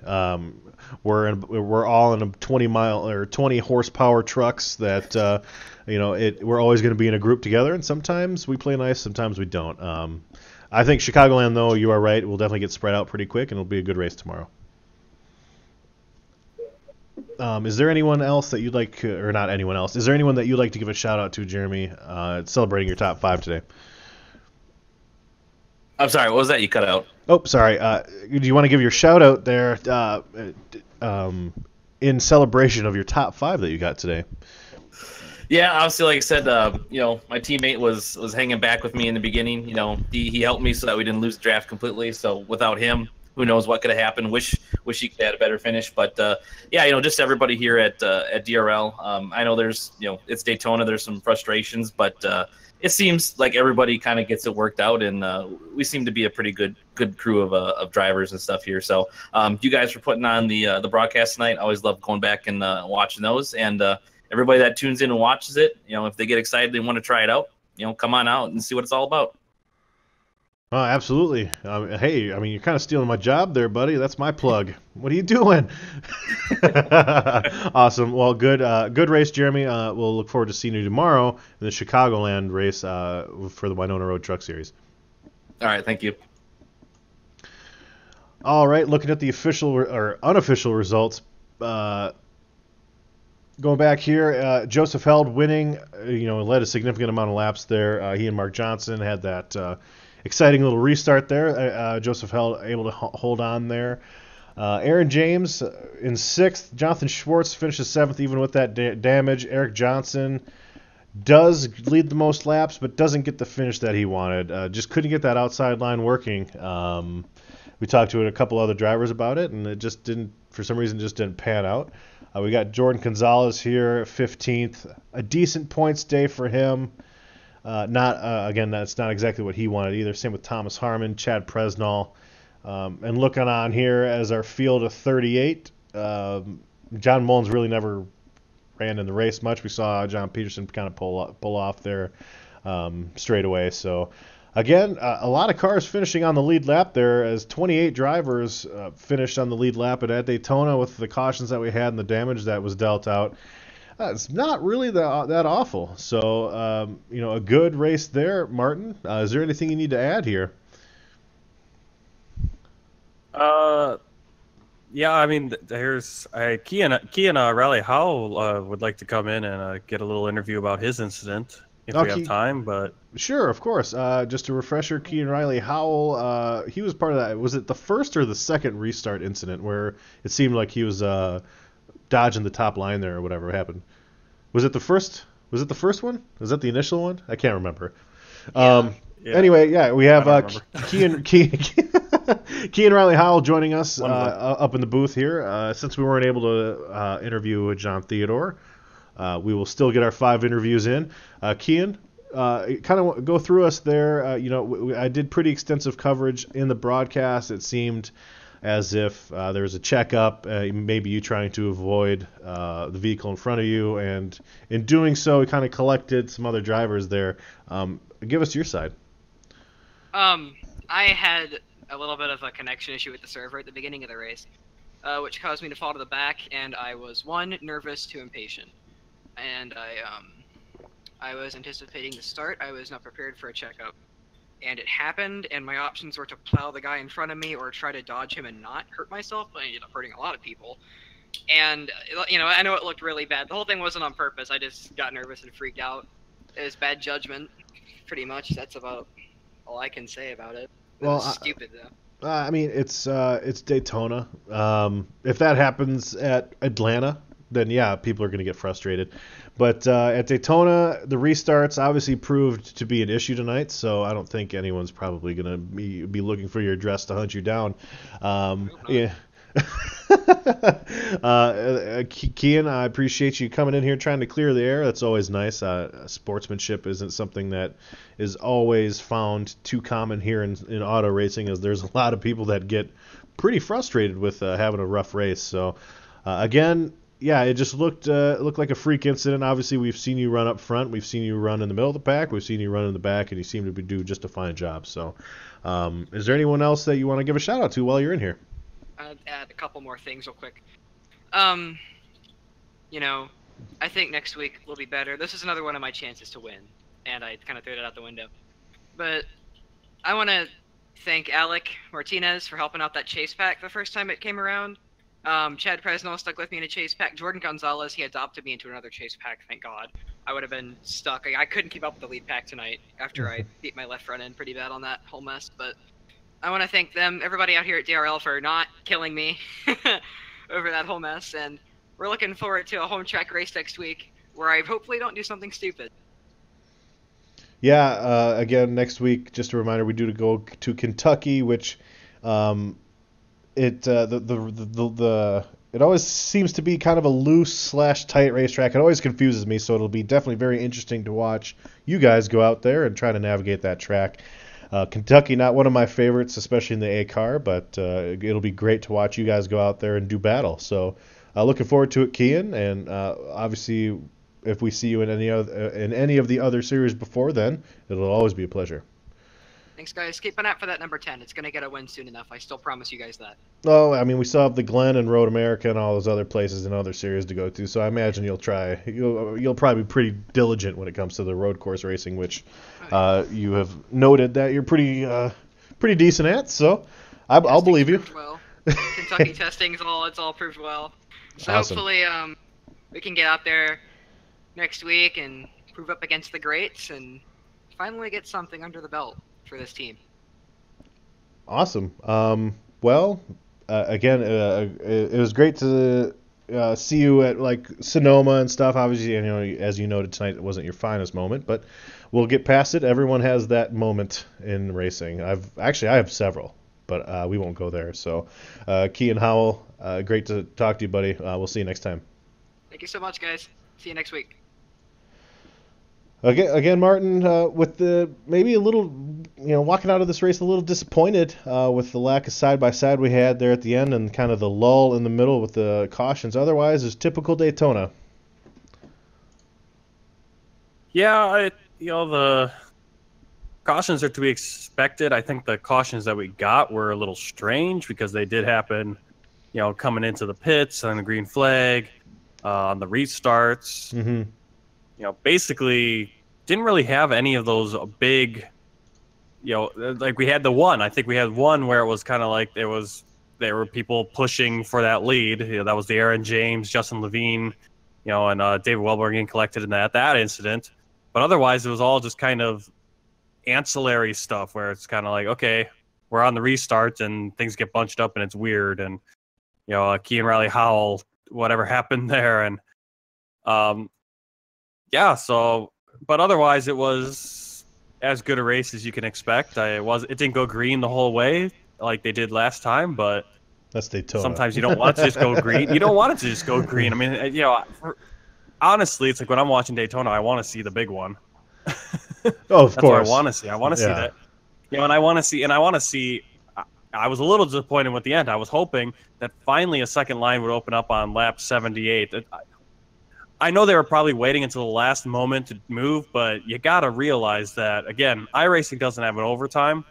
We're all in a 20-mile or 20 horsepower trucks that we're always going to be in a group together, and sometimes we play nice, sometimes we don't. I think Chicagoland, though, you are right, will definitely get spread out pretty quick, and it'll be a good race tomorrow. Is there anyone else that you'd like, or not anyone else, is there anyone that you'd like to give a shout out to, Jeremy, celebrating your top 5 today? I'm sorry, what was that? You cut out. Oh, sorry. Do you want to give your shout out there in celebration of your top 5 that you got today? Yeah, obviously, like I said, my teammate was hanging back with me in the beginning. He helped me so that we didn't lose the draft completely. So without him, who knows what could have happened. Wish he could have had a better finish. But just everybody here at DRL. I know there's it's Daytona. There's some frustrations, but it seems like everybody kind of gets it worked out, and we seem to be a pretty good crew of drivers and stuff here. So you guys for putting on the broadcast tonight. I always love going back and watching those, and everybody that tunes in and watches it, if they get excited, they want to try it out, come on out and see what it's all about. Oh, absolutely. Hey, you're kind of stealing my job there, buddy. That's my plug. What are you doing? Awesome. Well, good race, Jeremy. We'll look forward to seeing you tomorrow in the Chicagoland race for the Winona Road Truck Series. All right, thank you. All right, looking at the official or unofficial results. Going back here, Joseph Held winning, led a significant amount of laps there. He and Mark Johnson had that exciting little restart there. Joseph Held able to hold on there. Aaron James in 6th. Jonathan Schwartz finishes 7th even with that damage. Eric Johnson does lead the most laps, but doesn't get the finish that he wanted. Just couldn't get that outside line working. We talked to a couple other drivers about it, and it just didn't, for some reason, just didn't pan out. We got Jordan Gonzalez here, 15th. A decent points day for him. Again, that's not exactly what he wanted either. Same with Thomas Harmon, Chad Presnall. And looking on here as our field of 38, John Mullins really never ran in the race much. We saw John Peterson kind of pull off there straight away. So, again, a lot of cars finishing on the lead lap there as 28 drivers finished on the lead lap at Daytona with the cautions that we had and the damage that was dealt out. It's not really that awful. So, a good race there, Martin. Is there anything you need to add here? Yeah, there's Kean Riley Howell would like to come in and get a little interview about his incident if we have time. But sure, of course. Just a refresher, Kean Riley Howell, he was part of that. Was it the first or the second restart incident where it seemed like he was dodging the top line there or whatever happened? Was it the first? Was it the first one? Was that the initial one? I can't remember. Yeah. Anyway, yeah, we have Kean Riley Howell joining us up in the booth here. Since we weren't able to interview John Theodore, we will still get our 5 interviews in. Kean, kind of go through us there. I did pretty extensive coverage in the broadcast. It seemed as if there was a checkup, maybe you trying to avoid the vehicle in front of you, and in doing so, he kind of collected some other drivers there. Give us your side. I had a little bit of a connection issue with the server at the beginning of the race, which caused me to fall to the back, and I was 1, nervous, 2, impatient. And I was anticipating the start. I was not prepared for a checkup. And it happened, and my options were to plow the guy in front of me or try to dodge him and not hurt myself, but I ended up hurting a lot of people. And, you know, I know it looked really bad. The whole thing wasn't on purpose. I just got nervous and freaked out. It was bad judgment, pretty much. That's about all I can say about it. It was stupid, though. I mean, it's Daytona. If that happens at Atlanta, then yeah, people are going to get frustrated. But at Daytona, the restarts obviously proved to be an issue tonight, so I don't think anyone's probably going to be looking for your address to hunt you down. Yeah. Kian, I appreciate you coming in here trying to clear the air. That's always nice. Sportsmanship isn't something that is always found too common here in auto racing, as there's a lot of people that get pretty frustrated with having a rough race. So again, yeah, it just looked like a freak incident. Obviously, we've seen you run up front, we've seen you run in the middle of the pack, we've seen you run in the back, and you seem to do just a fine job. So is there anyone else that you want to give a shout out to while you're in here? I'd add a couple more things real quick. You know, I think next week will be better. This is another one of my chances to win, and I kind of threw it out the window. But I want to thank Alec Martinez for helping out that chase pack the first time it came around. Chad Presnell stuck with me in a chase pack. Jordan Gonzalez, he adopted me into another chase pack, thank God. I would have been stuck. I couldn't keep up with the lead pack tonight after I beat my left front end pretty bad on that whole mess, but I want to thank them, everybody out here at DRL, for not killing me over that whole mess, and we're looking forward to a home track race next week where I hopefully don't do something stupid. Yeah, again, next week, just a reminder, we do go to Kentucky, which it always seems to be kind of a loose/tight racetrack. It always confuses me, so it'll be definitely very interesting to watch you guys go out there and try to navigate that track. Kentucky, not one of my favorites, especially in the A car, but it'll be great to watch you guys go out there and do battle. So looking forward to it, Kian, and obviously if we see you in any of the other series before then, it'll always be a pleasure. Thanks, guys. Keep an eye out for that number 10. It's going to get a win soon enough. I still promise you guys that. Oh, I mean, we still have the Glen and Road America and all those other places and other series to go to, so I imagine you'll probably be pretty diligent when it comes to the road course racing, which you have noted that you're pretty decent at, so I'll believe you. Well. Kentucky testing, it's all proved well. So awesome. Hopefully we can get out there next week and prove up against the greats and finally get something under the belt for this team. Awesome. Well, again, it was great to see you at like Sonoma and stuff. Obviously, you know, as you noted tonight, it wasn't your finest moment, but we'll get past it. Everyone has that moment in racing. I have several, but we won't go there. So, Kian Howell, great to talk to you, buddy. We'll see you next time. Thank you so much, guys. See you next week. Again, Martin, with the maybe a little, walking out of this race a little disappointed with the lack of side-by-side we had there at the end and kind of the lull in the middle with the cautions. Otherwise, it's typical Daytona. Yeah, the cautions are to be expected. I think the cautions that we got were a little strange because they did happen, coming into the pits on the green flag, on the restarts. Mm-hmm. Basically didn't really have any of those big, like we had the one. I think we had one where it was kind of like there were people pushing for that lead. That was the Aaron James, Justin Levine, and David Welborn getting collected in that incident. But otherwise, it was all just kind of ancillary stuff where it's kind of like, okay, we're on the restart and things get bunched up and it's weird. And, Kean Riley Howell, whatever happened there. And, yeah, but otherwise it was as good a race as you can expect. It didn't go green the whole way like they did last time, but that's Daytona. Sometimes you don't want it to just go green. You don't want it to just go green. I mean, honestly, it's like when I'm watching Daytona, I want to see the big one. Oh, of That's course. what I want to see. I want to see that. And I want to see I was a little disappointed with the end. I was hoping that finally a second line would open up on lap 78. I know they were probably waiting until the last moment to move, but you got to realize that, again, iRacing doesn't have an overtime.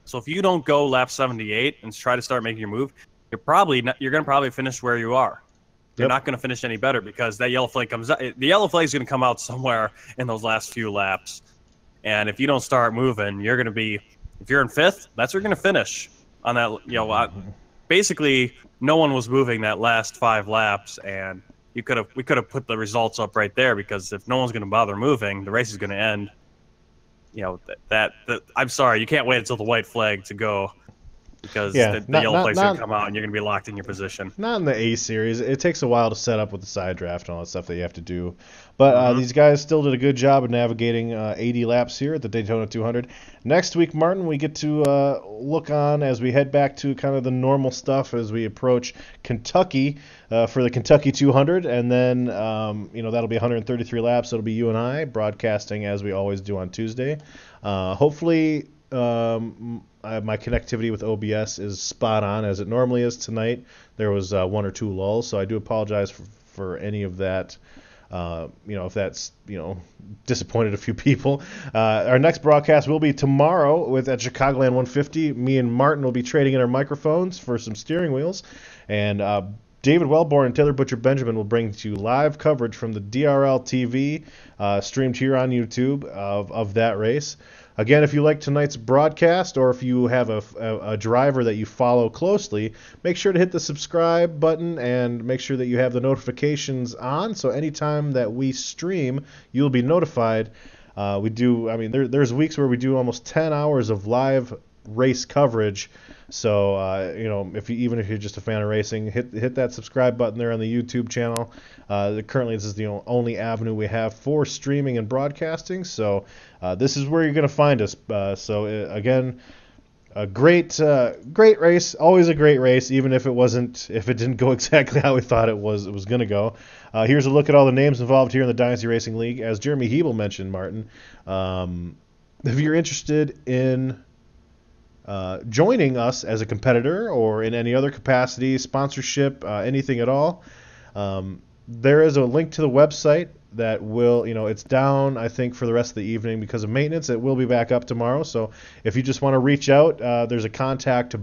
So if you don't go lap 78 and try to start making your move, you're going to probably finish where you are. You're not going to finish any better because that yellow flag comes out. The yellow flag is going to come out somewhere in those last few laps. And if you don't start moving, you're going to be, if you're in fifth, that's where you're going to finish on that. Basically, no one was moving that last 5 laps, and we could have put the results up right there, because if no one's going to bother moving, the race is going to end. I'm sorry, you can't wait until the white flag to go, because the yellow flag's going to come out and you're going to be locked in your position. Not in the A series. It takes a while to set up with the side draft and all that stuff that you have to do. But these guys still did a good job of navigating 80 laps here at the Daytona 200. Next week, Martin, we get to look on as we head back to kind of the normal stuff as we approach Kentucky for the Kentucky 200. And then, that'll be 133 laps. It'll be you and I broadcasting as we always do on Tuesday. Hopefully, my connectivity with OBS is spot on as it normally is tonight. There was 1 or 2 lulls, so I do apologize for any of that. If that's disappointed a few people. Our next broadcast will be tomorrow at Chicagoland 150. Me and Martin will be trading in our microphones for some steering wheels, and David Wellborn and Taylor Butcher Benjamin will bring to you live coverage from the DRL TV, streamed here on YouTube of that race. Again, if you like tonight's broadcast, or if you have a driver that you follow closely, make sure to hit the subscribe button and make sure that you have the notifications on, so anytime that we stream, you'll be notified. There's weeks where we do almost 10 hours of live race coverage. So, if you're just a fan of racing, hit that subscribe button there on the YouTube channel. Currently, this is the only avenue we have for streaming and broadcasting. So, this is where you're going to find us. Again, a great race. Always a great race, even if it didn't go exactly how we thought it was going to go. Here's a look at all the names involved here in the Dynasty Racing League. As Jeremy Hebel mentioned, Martin, if you're interested in joining us as a competitor or in any other capacity, sponsorship, anything at all, there is a link to the website that will, it's down, I think, for the rest of the evening because of maintenance. It will be back up tomorrow. So if you just want to reach out, there's a contact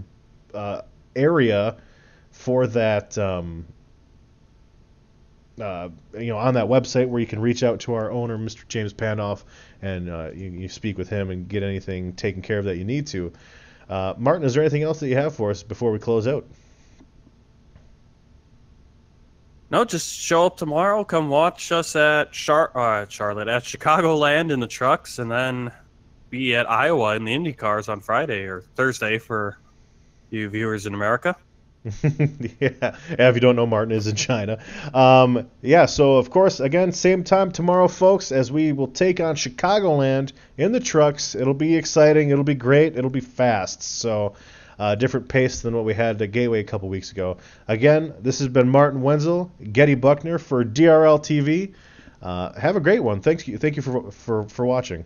area for that, on that website where you can reach out to our owner, Mr. James Pandoff, and you speak with him and get anything taken care of that you need to. Martin, is there anything else that you have for us before we close out? No, just show up tomorrow. Come watch us at Charlotte, at Chicagoland in the trucks, and then be at Iowa in the Indy cars on Friday or Thursday for you viewers in America. Yeah, if you don't know, Martin is in China. So of course, again, same time tomorrow, folks, as we will take on Chicagoland in the trucks. It'll be exciting. It'll be great. It'll be fast. So different pace than what we had at Gateway a couple weeks ago. Again, this has been Martin Wenzel, Getty Buckner for DRL TV. Have a great one. Thank you for watching.